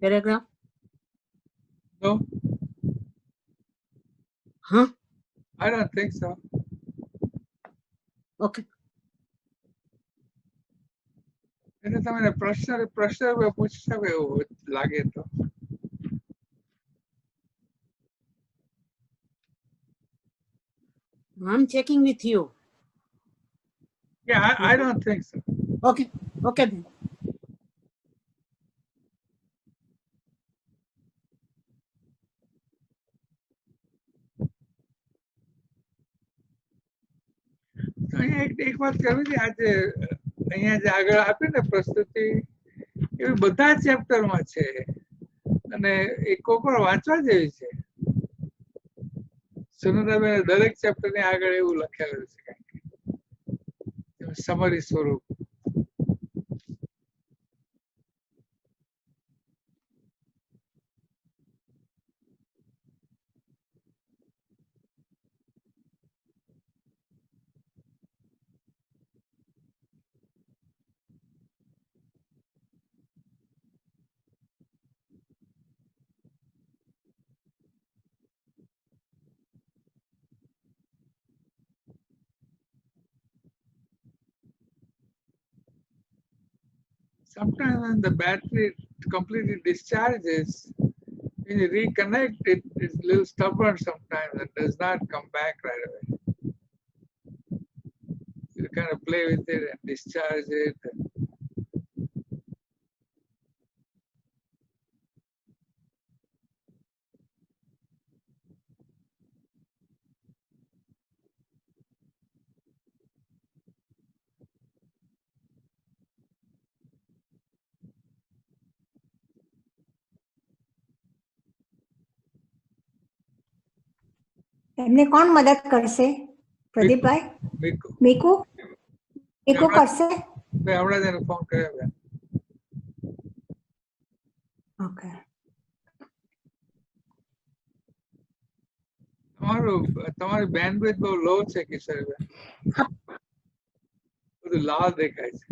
paragraph? No, Huh? I don't think so. Okay. એટલે તમે પ્રશ્ન પૂછી શકો એવું લાગે તો. I'm checking with you. Yeah, I don't think so. Okay. Okay then. તો અહીંયા એક વાત કરવી હતી આજે અહીંયા જે આગળ આપી ને પ્રસ્તુતિ એવી બધા ચેપ્ટરમાં છે અને એ કોક વાર વાંચવા જેવી છે. સુનંદાબેન દરેક ચેપ્ટર ની આગળ એવું લખેલું છે સમરી સ્વરૂપ. Sometimes when the battery completely discharges, when you reconnect it, it's a little stubborn sometimes and does not come back right away. You kind of play with it and discharge it. એમને કોણ મદદ કરશે પ્રદીપભાઈ Miku. મીકુ મીકુ કરશે મેં હમણાં જ એને phone કર્યો બેન. ઓકે તમારી બેન્ડવિડ્થ બહુ લો છે કિશોરીબેન. બધું લાલ દેખાય છે.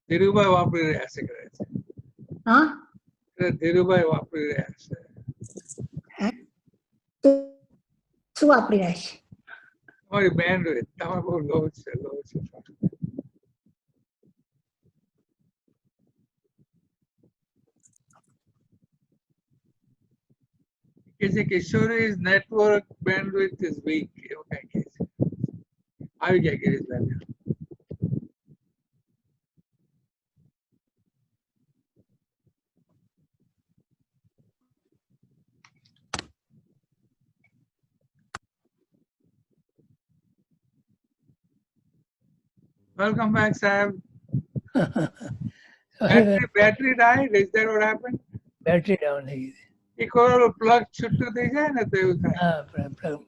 ધીરુભાઈ વાપરી રહ્યા છે કદાચ. હા ધીરુભાઈ વાપરી રહ્યા છે. શું વાપરી રહ્યા છે તમારી બેન્ડવિડ્થ તમારે બહુ લો છે લો છે. કે છે કિશોરી's network bandwidth is weak એવું કઈ કહે છે. આવી ગયા Girishbhai. Welcome back, Sam. Battery died. Is that what happened? Battery down થઈ ગઈ હતી. એક વાર પ્લગ છૂટું થઈ જાય ને તો એવું થાય. હા પ્લગ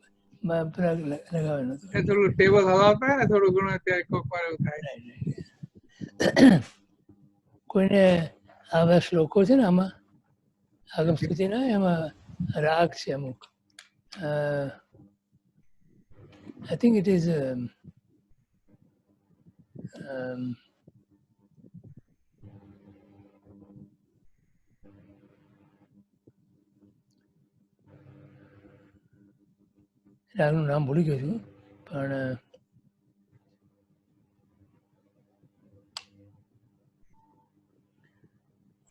લગાવેલું હતું. એ થોડું ટેબલ હલાવતા હોય ને થોડું ઘણું ત્યારે કોક વાર એવું થાય. કોઈને આવા શ્લોકો છે ને આમાં આગમ સ્તુતિના એમાં રાગ છે અમુક. આઈ થિંક ઇટ ઇઝ રાગનું નામ ભૂલી ગયો છું પણ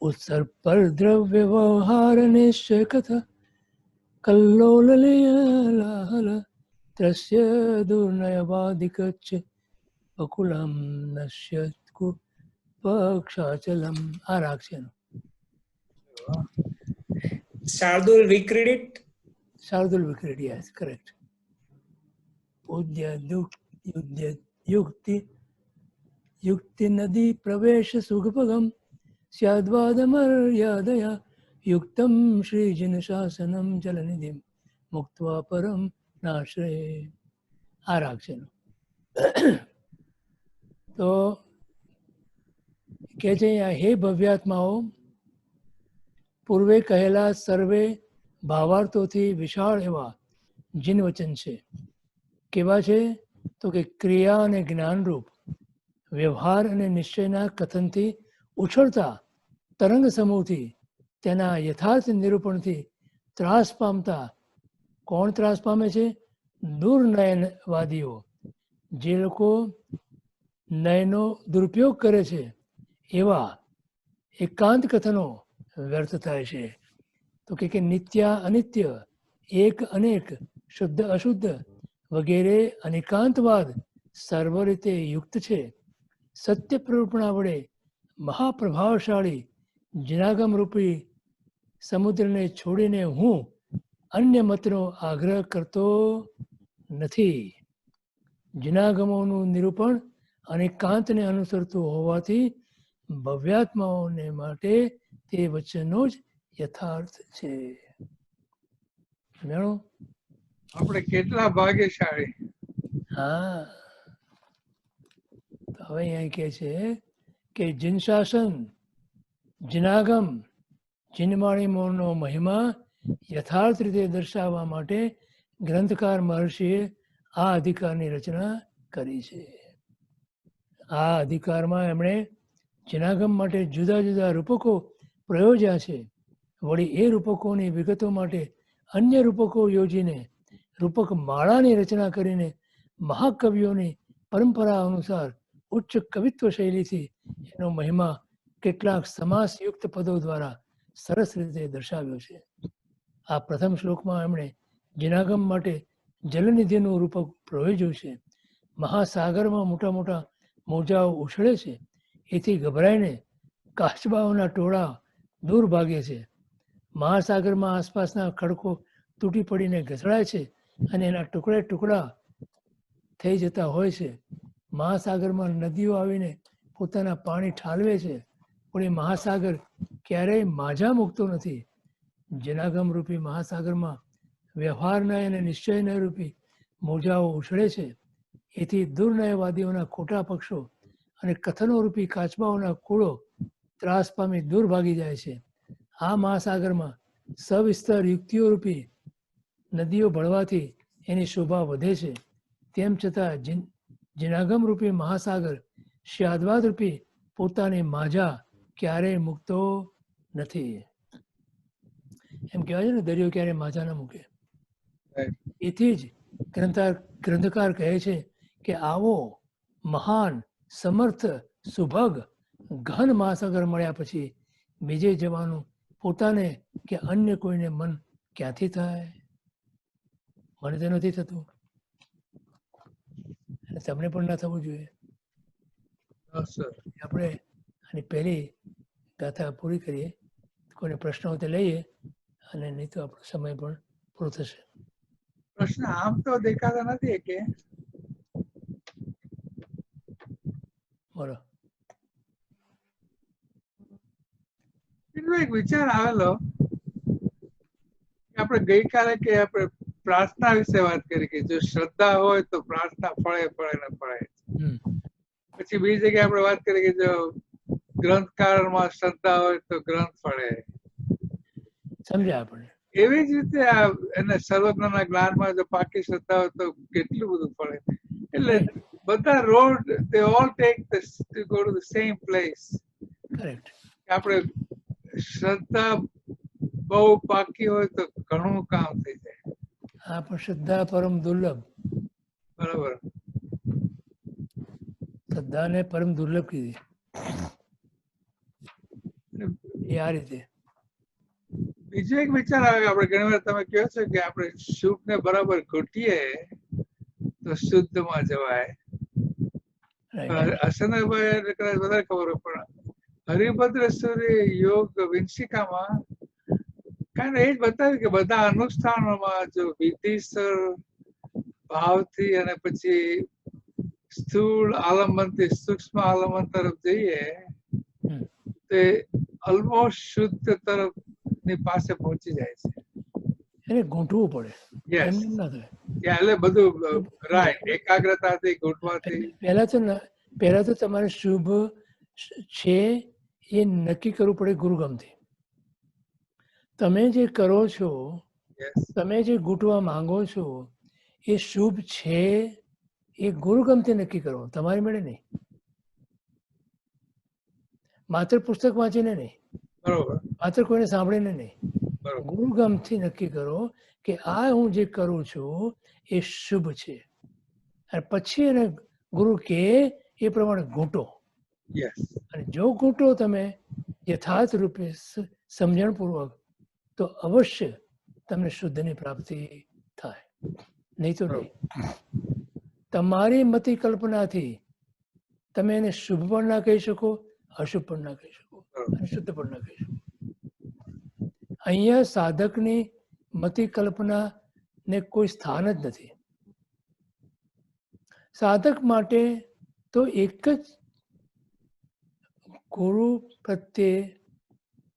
ઉત્સર પર દ્રવ્ય વ્યવહાર નિશ્ચય કથા કલ્લોલલિયલાહલ ત્રસ્ય દુર્નયવાદિક અકુલમ નશ્ય પક્ષાચલમ. આ રાગ છે એનો. Shardul, we read it. Shardul વિક્રેટ, યસ, કરેક્ટ. પૂજ્ય યુક્તિ યુક્તિ નદી પ્રવેશ સુખભગમ સ્યાદ્વાદ મર્યાદયા યુક્તમ શ્રીજન શાસનમ જલનિધિમ મુક્ત્વા પરમ નાશ્રય. આ રાગ છે એનો. તો કે છે અહીંયા, હે ભવ્યાત્માઓ, પૂર્વે કહેલા સર્વે ભાવાર્થોથી વિશાળ એવા જીન વચન છે. કેવા છે? તો કે ક્રિયા અને જ્ઞાનરૂપ વ્યવહાર અને નિશ્ચયના કથનથી ઉછળતા તરંગ સમૂહથી તેના યથાર્થ નિરૂપણથી ત્રાસ પામતા. કોણ ત્રાસ પામે છે? દુર્નયનવાદીઓ, જે લોકો નયનો દુરુપયોગ કરે છે, એવા એકાંત કથનો વ્યર્થ થાય છે. તો કે નિત્યા અનિત્ય, એક અનેક, શુદ્ધ અશુદ્ધ વગેરે અનેકાંતવાદ સર્વ રીતે યુક્ત છે. સત્ય પ્રરૂપણા વડે મહાપ્રભાવશાળી જિનાગમ રૂપી સમુદ્રને છોડીને હું અન્ય મતનો આગ્રહ કરતો નથી. જિનાગમોનું નિરૂપણ અનેકાંતને અનુસરતું હોવાથી ભવ્યાત્માઓને માટે તે વચનો જ યથાર્થ છે. સમજાણું? આપણે કેટલા ભાગ્યશાળી. હા. તો હવે અહીંયા કહે છે કે જીન શાસન, જિનાગમ, જીનમાણી મોરનો મહિમા યથાર્થ રીતે દર્શાવવા માટે ગ્રંથકાર મહર્ષિએ આ અધિકારની રચના કરી છે. આ અધિકારમાં એમણે જિનાગમ માટે જુદા જુદા રૂપકો પ્રયોજ્યા છે. વળી એ રૂપકોની વિગતો માટે અન્ય રૂપકો યોજીને રૂપક માળાની રચના કરીને મહાકવિઓની પરંપરા અનુસાર ઉચ્ચ કવિત્વ શૈલીથી એનો મહિમા કેટલાક સમાસયુક્ત પદો દ્વારા સરસ રીતે દર્શાવ્યો છે. આ પ્રથમ શ્લોકમાં એમણે જિનાગમ માટે જલનિધિનું રૂપક પ્રયોજ્યું છે. મહાસાગરમાં મોટા મોટા મોજાઓ ઉછળે છે, એથી ગભરાઈને કાચબાઓના ટોળા દૂર ભાગે છે. મહાસાગરમાં આસપાસના ખડકો તૂટી પડીને ઘસડાય છે અને એના ટુકડે ટુકડા થઈ જતા હોય છે. મહાસાગરમાં નદીઓ આવીને પોતાના પાણી ઠાલવે છે, પણ એ મહાસાગર ક્યારેય માઝા મૂકતો નથી. જિનાગમ રૂપી મહાસાગરમાં વ્યવહારના અને નિશ્ચયના રૂપી મોજાઓ ઉછળે છે, એથી દુર્નયવાદીઓના ખોટા પક્ષો અને કથનો રૂપી કાચબાઓના કુળો ત્રાસ પામી દૂર ભાગી જાય છે. આ મહાસાગરમાં સવિસ્તર યુક્તિઓ રૂપી નદીઓ ભળવાથી એની શોભા વધે છે. તેમ છતાં જિનાગમ રૂપી મહાસાગર શ્યાદવાદ રૂપી પોતાની માઝા ક્યારેય મૂકતો નથી. એમ કહેવાય છે ને, દરિયો ક્યારેય માઝા ન મૂકે. એથી જ ગ્રંથકાર કહે છે કે આવો મહાન, સમર્થ, સુભગ, ઘન મહાસાગર મળ્યા પછી બીજે જવાનું પોતાને કે અન્ય કોઈને મન ક્યાંથી થાય? મને તો નથી થતું, અને તમને પણ ના થવું જોઈએ. આપણે આની પહેલી ગાથા પૂરી કરીએ. કોઈને પ્રશ્ન હોય તો લઈએ, અને નહીં તો આપણો સમય પણ પૂરો થશે. પ્રશ્ન આમ તો દેખાતા નથી કે બોલો. એટલો એક વિચાર આવેલો કે આપણે ગઈકાલે કે આપણે પ્રાર્થના વિશે વાત કરી કે જો શ્રદ્ધા હોય તો પ્રાર્થના ફળે ફળે ને ફળે. પછી બીજી જગ્યાએ આપણે વાત કરી કે જો ગ્રંથકારમાં શ્રદ્ધા હોય તો ગ્રંથ ફળે. સમજ્યા આપણે? એવી જ રીતે આ એને સર્વજ્ઞના જ્ઞાનમાં જો પાકી શ્રદ્ધા હોય તો કેટલું બધું ફળે. એટલે બધા road they all take this to go to the same place. Correct. આપણે શ્રદ્ધા બહુ પાકી હોય તો ઘણું કામ થઈ જાય. હા, પણ શ્રદ્ધા પરમ દુર્લભ. બરાબર. શ્રદ્ધાને પરમ દુર્લભ કીધી એ આ રીતે. બીજો એક વિચાર આવે કે આપણે ઘણી વાર તમે કહો છો કે આપણે શુભ ને બરાબર ઘૂંટીએ તો શુદ્ધમાં જવાય. Right. હસનભાઈ કદાચ વધારે ખબર હોય પણ હરિભદ્ર સૂર્ય યોગ વિંશિકામાં કારણ એ જ બતાવ્યું કે બધા અનુષ્ઠાનોમાં જો વિધિસર ભાવથી અને પછી સ્થૂળ આલંબનથી સૂક્ષ્મ આલંબન તરફ જઈએ હમ. તે ઓલમોસ્ટ શુદ્ધ તરફ ની પાસે પહોંચી જાય છે. એને ગૂંથવું પડે, Yes. એમ ના થાય. એટલે બધું રાઈટ એકાગ્રતાથી ગોઠવાથી પહેલા તો તમારે શુભ છે એ નક્કી કરવું પડે ગુરુગમથી. તમે જે કરો છો, yes. તમે જે ગૂંટવા માંગો છો એ શુભ છે એ ગુરુગમથી નક્કી કરો, તમારી મેળે નહીં, માત્ર પુસ્તક વાંચીને નહીં, બરોબર માત્ર કોઈને સાંભળીને નહીં, બરોબર ગુરુગમથી નક્કી કરો કે આ હું જે કરું છું એ શુભ છે, અને પછી એને ગુરુ કહે એ પ્રમાણે ઘૂંટો. યસ અને જો ઘૂંટો તમે યથાર્થ રૂપે સમજણપૂર્વક તો અવશ્ય તમને શુદ્ધની પ્રાપ્તિ થાય, નહીં તો નહીં. તમારી મતિ કલ્પનાથી તમે એને શુભ પણ ના કહી શકો, અશુભ પણ ના કહી શકો, અને શુદ્ધ પણ ના કહી શકો. અહીંયા સાધકની મતિ કલ્પનાને કોઈ સ્થાન જ નથી. સાધક માટે તો એક જ ગુરુ પ્રત્યે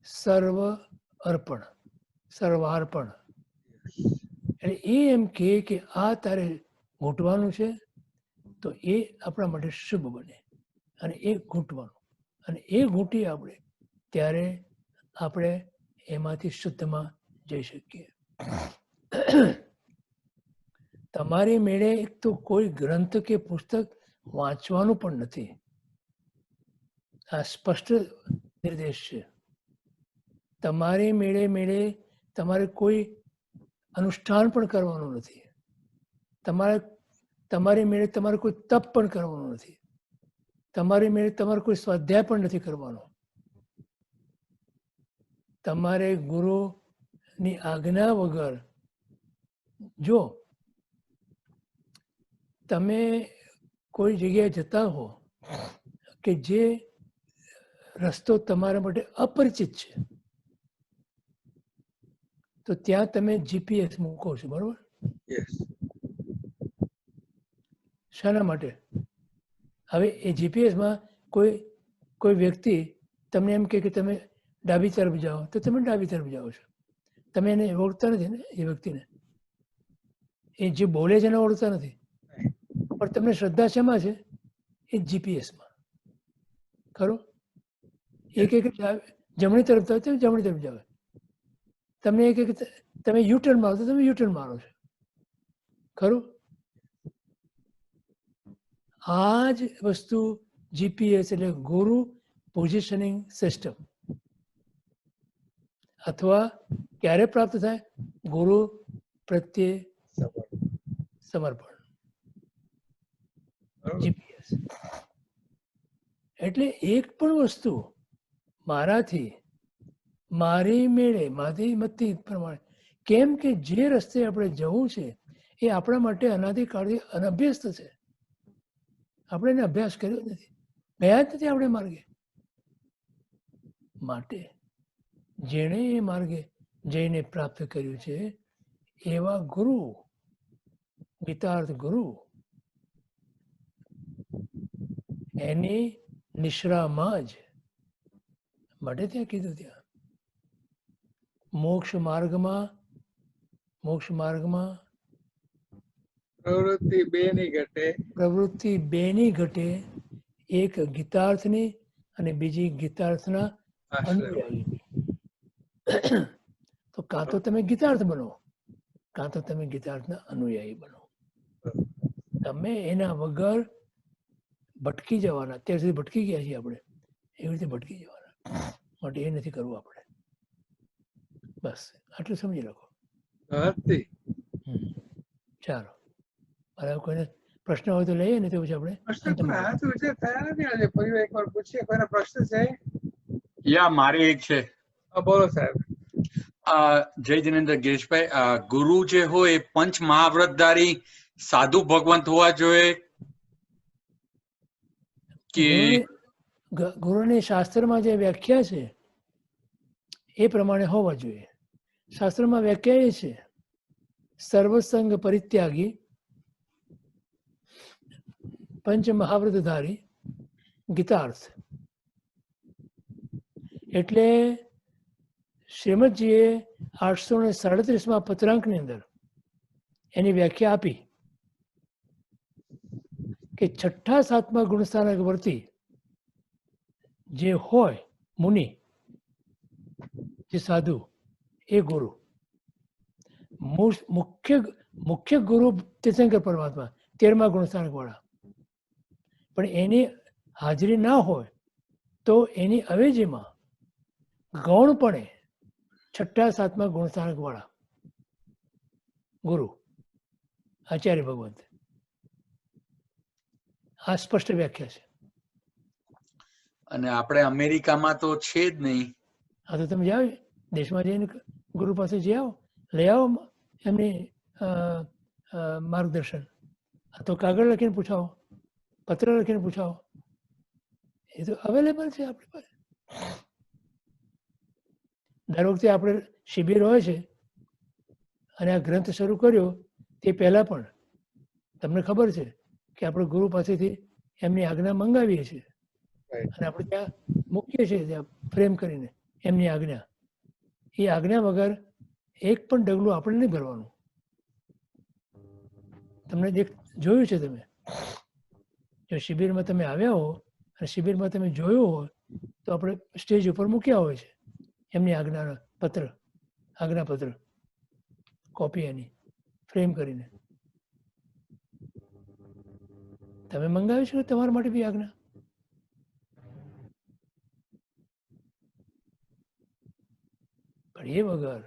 સર્વ અર્પણ, સર્વાર્પણ. એટલે એ એમ કહે કે આ તારે ઘૂંટવાનું છે તો એ આપણા માટે શુભ બને, અને એ ઘૂંટવાનું, અને એ ઘૂંટી આપણે ત્યારે આપણે એમાંથી શુદ્ધમાં જઈ શકીએ. તમારી મેળે એક તો કોઈ ગ્રંથ કે પુસ્તક વાંચવાનું પણ નથી. આ સ્પષ્ટ નિર્દેશ છે. તમારી મેળે તમારે કોઈ અનુષ્ઠાન પણ કરવાનું નથી. તમારી મેળે તમારે કોઈ તપ પણ કરવાનું નથી. તમારી મેળે તમારે કોઈ સ્વાધ્યાય પણ નથી કરવાનો. તમારે ગુરુની આજ્ઞા વગર જો તમે કોઈ જગ્યાએ જતા હો કે જે રસ્તો તમારા માટે અપરિચિત છે તો ત્યાં તમે જીપીએસ મૂકો છો, બરોબર? યસ શાના માટે? હવે એ જીપીએસમાં કોઈ વ્યક્તિ તમને એમ કહે કે તમે ડાબી તરફ જાઓ તો તમે ડાબી તરફ જાઓ છો. તમે એને ઓળખતા નથી ને, એ વ્યક્તિને. એ જે બોલે છે એને ઓળખતા નથી, પણ તમને શ્રદ્ધા શેમાં છે? એ જીપીએસમાં. ખરું? એક જમણી તરફ જાઓ તો જમણી તરફ જાઓ. તમને એક તમે યુટર્ન મારો તો તમે યુટર્ન મારો છો. ખરું? આ જ વસ્તુ જીપીએસ એટલે ગુરુ પોઝિશનિંગ સિસ્ટમ. અથવા ક્યારે પ્રાપ્ત થાય? ગુરુ પ્રત્યે સમર્પણ, જીપીએસ. એટલે એક પણ વસ્તુ મારાથી, મારી મેળે, મારી મતિ પ્રમાણે, કેમ કે જે રસ્તે આપણે જવું છે એ આપણા માટે અનાદિકાળથી અનભ્યસ્ત છે. આપણે એને અભ્યાસ કર્યો નથી, ગયા જ નથી આપણે માર્ગે. માટે જેણે એ માર્ગે જઈને પ્રાપ્ત કર્યું છે એવા ગુરુ, ગીતાર્થ ગુરુ, એની નિશ્રામાં જ, માટે ત્યાં કીધું, ત્યાં મોક્ષ માર્ગમાં પ્રવૃત્તિ બેની ઘટે પ્રવૃત્તિ બેની ઘટે, એક ગીતાર્થની અને બીજી ગીતાર્થના અનુયાયીની. તો કાં તો તમે ગીતાર્થ બનો, કાં તો તમે ગીતાર્થના અનુયાયી બનો. તમે એના વગર ભટકી જવાના. અત્યાર સુધી ભટકી ગયા છીએ આપણે, એવી રીતે ભટકી જવાના. માટે એ નથી કરવું આપણે. બસ આટલું સમજી રાખો. હતી ચાલો, બરાબર. કોઈને પ્રશ્ન હોય તો લઈએ ને તો પછી આપણે પ્રશ્ન અંતમાં કોઈ હાથ ઊંચે થયા નથી આજે. ફરી એકવાર પૂછીએ, કોઈના પ્રશ્ન છે? યા મારી એક છે. બોલો સાહેબ. જય જિનેન્દ્ર ગિરીશભાઈ, ગુરુ જે હોય એ પંચ મહાવ્રતધારી સાધુ ભગવંત હોવા જોઈએ કે ગુરુની શાસ્ત્રમાં જે વ્યાખ્યા છે એ પ્રમાણે હોવા જોઈએ. શાસ્ત્રમાં વ્યાખ્યા એ છે સર્વસંગ પરિત્યાગી પંચ મહાવ્રતધારી ગીતાર્થ. એટલે શ્રીમદજીએ 837માં પત્રાંકની અંદર એની વ્યાખ્યા આપી કે છઠ્ઠા સાતમા ગુણસ્થાનક વર્તી જે હોય મુનિ, જે સાધુ, એ ગુરુ. મુખ્ય ગુરુ તીર્થંકર પરમાત્મા 13મા ગુણસ્થાનક વાળા. પણ એની હાજરી ના હોય તો એની અવેજીમાં ગૌણપણે છઠ્ઠા સાતમા ગુણસ્થાનક વાળા ગુરુ આચાર્ય ભગવંત. આ સ્પષ્ટ વ્યાખ્યા છે. અને આપણે અમેરિકામાં તો છે જ નહીં. હા તો તમે જાઓ દેશમાં જઈને ગુરુ પાસે જઈ આવો, લઈ આવો એમની માર્ગદર્શન. આ તો કાગળ લખીને પૂછાવો, પત્ર લખીને પૂછાવો, એ તો અવેલેબલ છે આપણી પાસે. દર વખતે આપણે શિબિર હોય છે અને આ ગ્રંથ શરૂ કર્યો તે પહેલાં પણ તમને ખબર છે કે આપણે ગુરુ પાસેથી એમની આજ્ઞા મંગાવીએ છીએ અને આપણે ત્યાં મૂકીએ છીએ, ત્યાં ફ્રેમ કરીને એમની આજ્ઞા. એ આજ્ઞા વગર એક પણ ડગલું આપણે નહીં ભરવાનું. તમને જોયું છે, તમે જો શિબિરમાં તમે આવ્યા હો અને શિબિરમાં તમે જોયું હોય તો આપણે સ્ટેજ ઉપર મૂક્યા હોય છે એમની આજ્ઞાના પત્ર, આજ્ઞાપત્ર, કોપી એની ફ્રેમ કરીને. તમે મંગાવી છો તમારા માટે બી આજ્ઞા. પણ એ વગર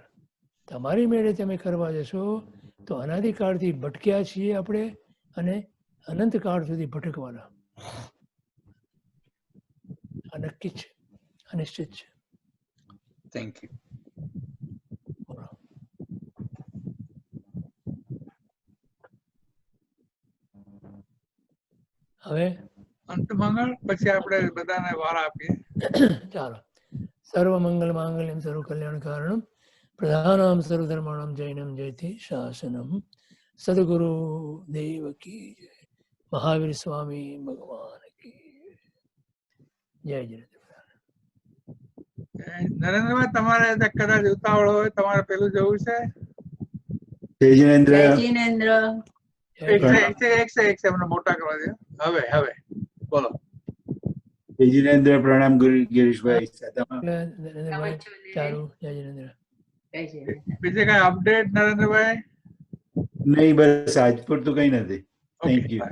તમારી મેળે તમે કરવા જશો તો અનાદિકાળથી ભટક્યા છીએ આપણે અને અનંતકાળ સુધી ભટકવાના. આ નક્કી છે, અનિશ્ચિત છે. Thank you. હવે અંત મંગળ પછી આપણે બધાને વાર આપીએ. ચાલો. સર્વમંગલ માંગલ્યમ સર્વ કલ્યાણ કારણમ પ્રધાનમ સર્વધર્માણમ જૈનમ જયતિ શાસનમ. સદગુરુ દેવ કી જય. મહાવીર સ્વામી ભગવાન કી જય. જય નરેન્દ્રભાઈ, તમારે કદાચ ઉતાવળ હોય, તમારે પેલું જવું છે? જય જિનેન્દ્ર. એક એમને મોટા કરવા દે. હવે બોલો. જય જિનેન્દ્ર. પ્રણામ ગિરીશભાઈ. ચાલુ. જય જિનેન્દ્ર. બીજે કઈ અપડેટ નરેન્દ્રભાઈ? નહીં, બસ આજ પૂરતું કઈ નથી. Thank you.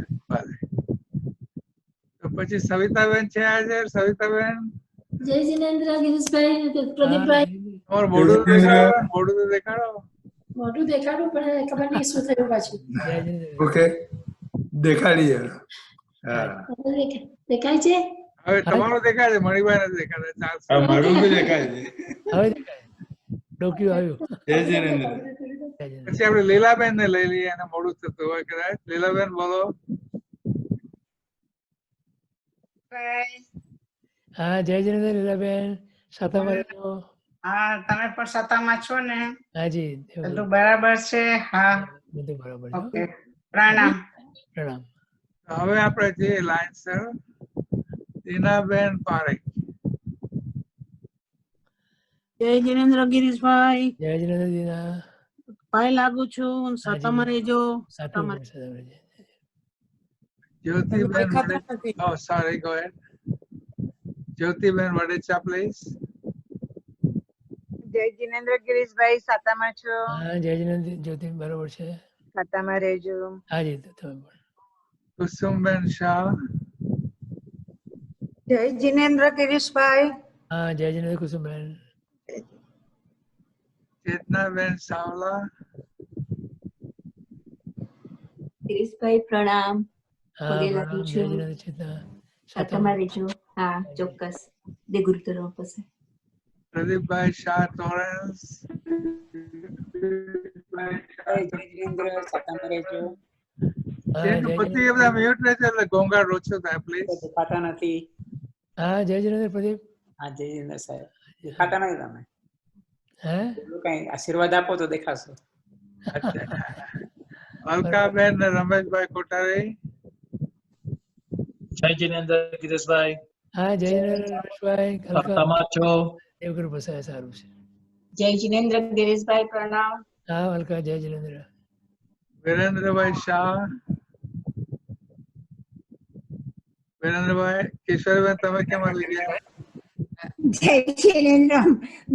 તો પછી સવિતાબેન છે આજે. સવિતાબેન, જય જિનેન્દ્ર ગિરીશભાઈ, પ્રદીપભાઈ. તમારું મોઢું દેખાડો, મોઢું તો દેખાડો. મોઢું દેખાડું પણ ખબર નહીં શું થયું પાછું. ઓકે, દેખાડીએ. દેખાય છે? હવે તમારું દેખાય છે, મણિભાઈ નથી દેખાતા. મારું બી દેખાય છે. હવે દેખાય. ડોક્યું આવ્યું. જય જિનેન્દ્ર. પછી આપણે લીલાબેન ને લઈ લઈએ, એને મોડું થતું હોય કદાચ. લીલાબેન બોલો. હા, જય જિનેન્દ્ર. લીલાબેન સાતામાં રહેજો. હા, તમે પણ સત્તામાં છો ને? હાજી, બધું બરાબર છે? હા, બધું બરાબર છે. ઓકે, પ્રણામ. પ્રણામ. હવે આપણે જે લાઈન સર દીનાબેન પારેખ. જય જિનેન્દ્ર ગિરીશભાઈ. જય જિનેન્દ્ર દીના. પાય લાગુ છું. સત્તામાં રહેજો. સાતામાં. Jyotiben, oh sorry, go ahead. Jyotiben વડેચા, please. જય જિનેન્દ્ર ગિરીશભાઈ, સાતામાં છો? હા, જય જિનેન્દ્ર. જ્યોતિ બરોબર છે. સાતામાં રહેજો. હાજી, તમે પણ. કુસુમબેન શાહ. જય જિનેન્દ્ર ગિરીશભાઈ. હા, જય જિનેન્દ્ર કુસુમબેન. ચેતનાબેન સાવલા. ગિરીશભાઈ પ્રણામ. હા પગે પ્રણામ લાગુ જય છું જિનેન્દ્ર ચેતના સાતામાં રહેજો હા ચોક્કસ દે ગુરુતરો પાસે પ્રદીપભાઈ શાહ ટોરેન્સ. જય જિનેન્દ્ર સાતામાં રહેજો. હા જેનું જય પતિ એ જિનેન્દ્ર બધા મ્યુટ રહેશે એટલે ઘોંઘાટ ઓછો થાય પ્લીઝ. દેખાતા નથી. હા જય જિનેન્દ્ર પ્રદીપ હા જય જિનેન્દ્ર સાહેબ દેખાતા નથી તમે. હે કઈ આશીર્વાદ આપો તો દેખાશો. અલકાબેન ને રમેશભાઈ કોટારી. જય જિનેન્દ્ર ગિરીશભાઈ. હા જય જિનેન્દ્ર રમેશભાઈ સાતામાં છો. દેવગુરુ પ્રસાદ સારું છે. જય જિનેન્દ્ર ગિરીશભાઈ પ્રણામ. હા અલકા જય જિનેન્દ્ર. વિરેન્દ્રભાઈ શાહ. વિરેન્દ્રભાઈ કિશોરભાઈ તમે કેમ આવી ગયા? જય જિનેન્દ્ર.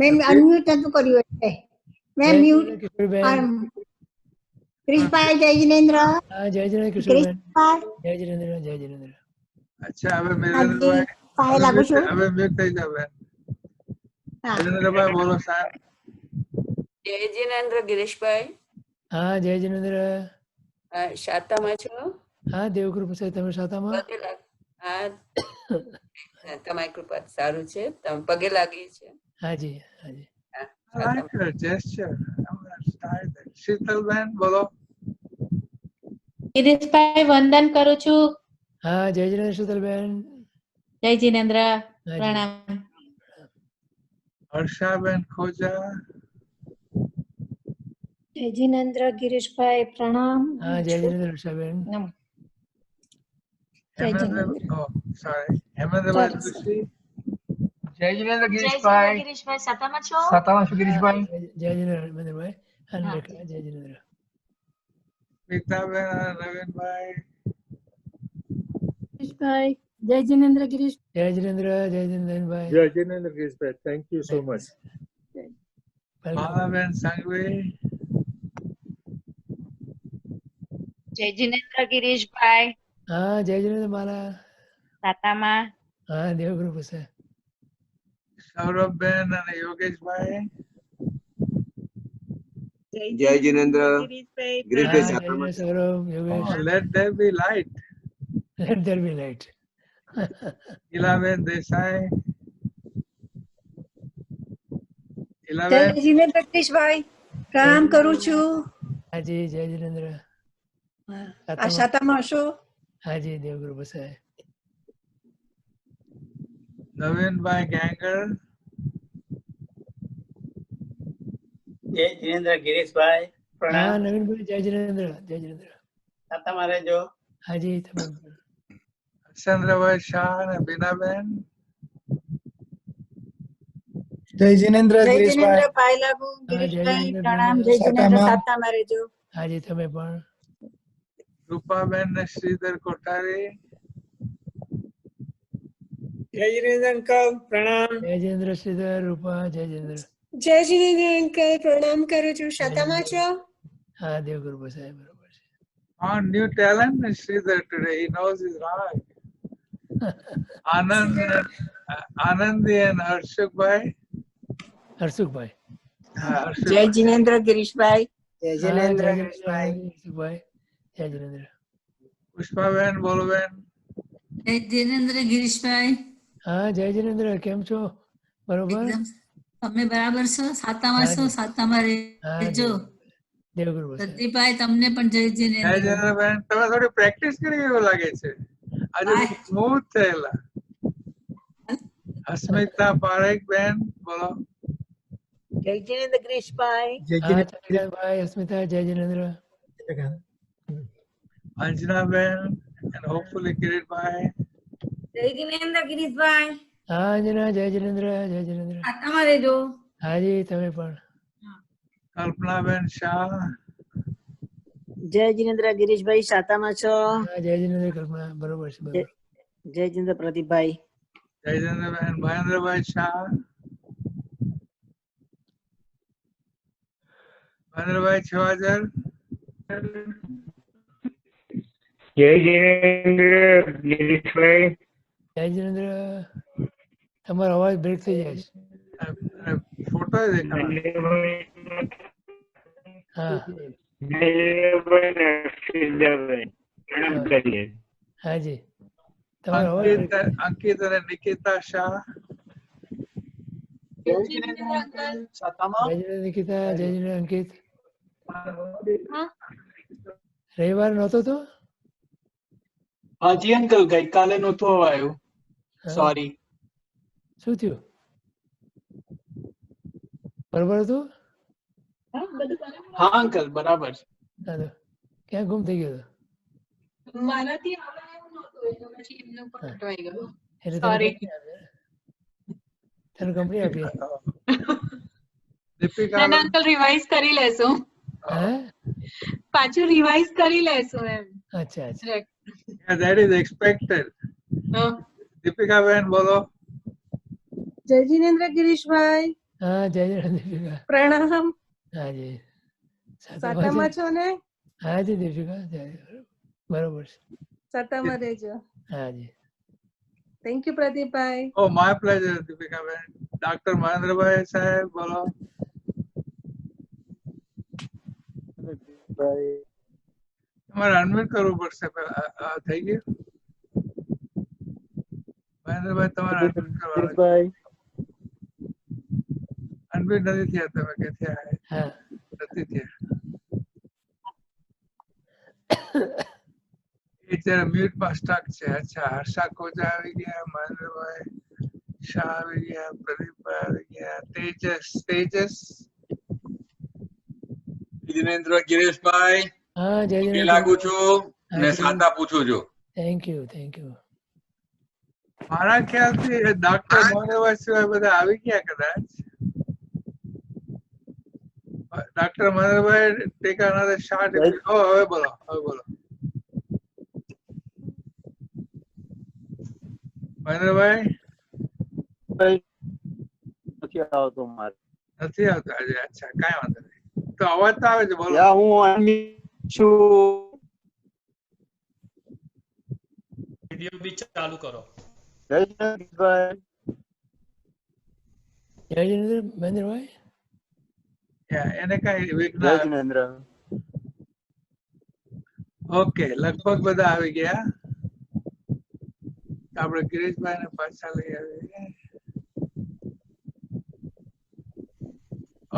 મેં અનમ્યુટ નતું કર્યું એટલે મેં મ્યુટ. ક્રિશભાઈ જય જિનેન્દ્ર. હા જય જિનેન્દ્ર કિશોરબેન. ક્રિશભાઈ જય જિનેન્દ્ર જય જિનેન્દ્ર. અચ્છા હવે હાજી વિરેન્દ્રભાઈ પાય લાગુ છું. હવે મ્યુટ થઈ જાવ બેન. હા વિરેન્દ્રભાઈ બોલો સાહેબ. જય જિનેન્દ્ર ગિરીશભાઈ હા જય જિનેન્દ્ર. સાતામાં છો. હા દેવગુરુ પ્રસાદ તમે સાતામાં. હા તમારી કૃપા સારું છે તમે પગે લાગી છે. હાજી હાજી. શીતલબેન બોલો. ગિરીશભાઈ વંદન કરું છું. હા જય જિનેન્દ્ર શીતલબેન. જય જિનેન્દ્ર હાજી. પ્રણામ. હર્ષાબેન ખોજા. જય જિનેન્દ્ર ગિરીશભાઈ પ્રણામ. હા જય જિનેન્દ્ર હર્ષાબેન. જય જિનેન્દ્ર. હેમેન્દ્રભાઈ જોશી. જય જિનેન્દ્ર ગિરીશભાઈ સાતામાં છો. સાતામાં છું ગિરીશભાઈ. જય જિનેન્દ્ર હરમેન્દ્રભાઈ અને રેખા જય જિનેન્દ્ર. પિતાબેન અને નવીનભાઈ. ગિરીશભાઈ જય જિનેન્દ્ર ગિરીશ. જય જિનેન્દ્ર જય જિનેન્દ્રભાઈ. જય જિનેન્દ્ર ગિરીશભાઈ, થેન્ક યુ સો મચ. માલાબેન સંઘવી. જય જિનેન્દ્ર ગિરીશભાઈ હા જય જિનેન્દ્ર મારા. સાતામાં. હા દેવગુરુ પ્રસાદ. સૌરભબેન અને યોગેશભાઈ. જય જિનેન્દ્ર ગિરીશભાઈ હા જય Jinendra Saurabh Yogesh. Let there be light. Let there be light. Ilaben Desai. જય ઇલાબેન જિનેન્દ્ર ગિરીશભાઈ પ્રણામ કરું છું. હાજી જય જિનેન્દ્ર. આ સાતામાં છો. હાજી દેવગુરુ પ્રસાદ. નવીનભાઈ ગેંગર. જય જિનેન્દ્ર ગિરીશભાઈ હા પ્રણામ. નવીનભાઈ જય જિનેન્દ્ર જય જિનેન્દ્ર. સાતામાં રહેજો. હાજી તમે. ચંદ્રભાઈ શાહ અને બીનાબેન. જય જિનેન્દ્ર જય ગિરીશભાઈ. જિનેન્દ્ર પાય લાગુ હા જય ગિરીશભાઈ જિનેન્દ્ર પ્રણામ. જય જિનેન્દ્ર સાતામાં. સાતામાં રહેજો. હાજી તમે પણ. રૂપાબેન ને શ્રીધર કોઠારી. જય જિનેન્દ્ર અંકલ પ્રણામ. જય જિનેન્દ્ર શ્રીધર રૂપા જય જિનેન્દ્ર. જય જિનેન્દ્ર અંકલ પ્રણામ કરું છું. સાતામાં છો. હા દેવગુરુ પ્રસાદ બરોબર છે. Found new talent in Sridhar today. He knows his rag. Anandi and Harshukbhai. Harsukhbhai. જય જિનેન્દ્ર ગિરીશભાઈ. જય હા જિનેન્દ્ર જય ગિરીશભાઈ. જિનેન્દ્ર હર્ષુખભાઈ. જય જિનેન્દ્ર. પુષ્પાબેન બોલબેન. જય જિનેન્દ્ર ગિરીશભાઈ. હા જય જિનેન્દ્ર કેમ છો બરોબર. એકદમ તમે બરાબર છો. સાતામાં છો. સાતામાં રહેજો. દેવગુરુ પ્રસાદ. પ્રદીપભાઈ તમને પણ જય જય જિનેન્દ્ર. જિનેન્દ્રબેન તમે થોડી પ્રેક્ટિસ કરી એવું લાગે છે. આજે સ્મૂથ થયેલા. અસ્મિતા પારેખ બેન બોલો. જય જિનેન્દ્ર ગિરીશભાઈ. હા ચંદ્રકાંતભાઈ અસ્મિતા જય જિનેન્દ્ર. અંજનાબેન and hopefully કિરીટભાઈ. જય જિનેન્દ્ર ગિરીશભાઈ. હા અંજના જય જિનેન્દ્ર જય જિનેન્દ્ર. સાતામાં રહેજો. હાજી તમે પણ. કલ્પનાબેન શાહ. જય જિનેન્દ્ર ગિરીશભાઈ સાતામાં છો. હા જય જિનેન્દ્ર કલ્પના બરોબર છે બરોબર. જય જિનેન્દ્ર પ્રદીપભાઈ. જય જિનેન્દ્રબેન મહેન્દ્રભાઈ શાહ. મહેન્દ્રભાઈ છવાજર. જય જિનેન્દ્ર ગિરીશભાઈ. જય જિનેન્દ્ર. તમારો અવાજ બ્રેક થઈ જાય છે. ફોટો દેખાડો. હા જય જિનેન્દ્રભાઈ ને સિદ્ધાભાઈ પ્રણામ કરીએ. હાજી તમારો અવાજ અંકિત અને નિકિતા શાહ. જય જિનેન્દ્ર અંકલ સાતામાં. જય જિનેન્દ્ર નિકિતા, જય જિનેન્દ્ર અંકિત. રવિવાર નહોતો તો? હાજી અંકલ ગઈકાલે નહોતું અવાયું. સોરી. શું થયું? બરોબર હતું? હા અંકલ બરાબર. ક્યાં ગુમ થઈ ગયો? મારાથી આવવાનું નહોતું એટલે પછી એમનો પણ અટવાઈ ગયો. એટલે સોરી. તને કંપની આપી. દીપિકા ના અંકલ રિવાઇઝ કરી લેશું. પાછું રિવાઇઝ કરી લેશું એમ. અચ્છા અચ્છા. Yeah, that is expected. Deepika બેન બોલો. જય જિનેન્દ્ર ગિરીશભાઈ. હા જય જિનેન્દ્ર દીપિકા. પ્રણામ. હાજી. સાતામાં છો ને? હાજી દીપિકા બરોબર છે. સાતામાં રહેજો. હાજી. Thank you Pradeepbhai. Oh, my pleasure Deepika બેન. ડોક્ટર મહેન્દ્રભાઈ સાહેબ બોલો. તમારે અનમ્યુટ કરવું પડશે પેલા. થઈ ગયું મહેન્દ્રભાઈ? તમારે અનમ્યુટ કરવાનું. અનમ્યુટ નથી થયા તમે કે થયા? નથી થયા. અત્યારે મ્યુટમાં સ્ટક છે. અચ્છા, હર્ષા કોચા આવી ગયા, મહેન્દ્રભાઈ શાહ આવી ગયા, પ્રદીપભાઈ આવી ગયા, તેજસ જિનેન્દ્ર ગિરીશભાઈ. હા જય જિનેન્દ્ર. લાગુ છું ને સાતા પૂછું છું. Thank you thank you. મારા ખ્યાલથી ડોક્ટર મહેન્દ્રભાઈ સિવાય બધા આવી ગયા કદાચ. ડોક્ટર મહેન્દ્રભાઈ ટેક અનધર શોટ. હવે બોલો, હવે બોલો મહેન્દ્રભાઈ. નથી આવતો મારે. નથી આવતો આજે? અચ્છા, કાંઈ વાંધો નહીં. તો અવાજ તો આવે છે, બોલો. હું છું. વિડિયો બી ચાલુ કરો. જય જિનેન્દ્રભાઈ. જય જિનેન્દ્ર મહેન્દ્રભાઈ. એને કઈ વિઘ્ન. જય જિનેન્દ્ર. ઓકે, લગભગ બધા આવી ગયા. આપણે ગિરીશભાઈ ને પાછા લઈ આવીએ.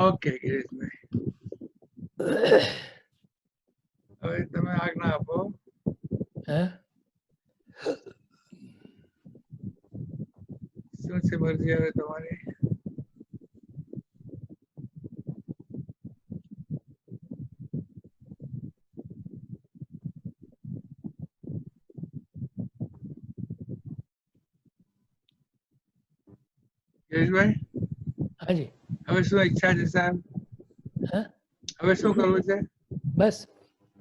ઓકે ગિરીશભાઈ, હવે તમે આજ્ઞા આપો. શું છે મરજી હવે તમારી? ગિરીશભાઈ. હાજી. હવે શું ઈચ્છા છે સાહેબ? હવે શું કરવું છે? બસ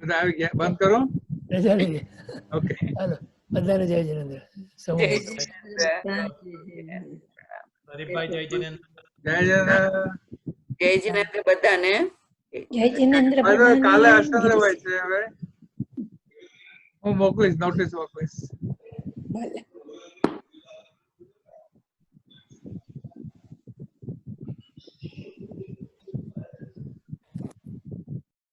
બધા આવી ગયા, બંધ કરો. રજા લઈએ. ઓકે, હાલો બધાને જય જિનેન્દ્ર. પ્રદીપભાઈ જય જિનેન્દ્ર. જય જિનેન્દ્ર. જય જિનેન્દ્ર બધાને. જય જિનેન્દ્ર. કાલે હર્ષેન્દ્રભાઈ છે. હવે હું મોકલીશ, નોટિસ મોકલીશ. ભલે.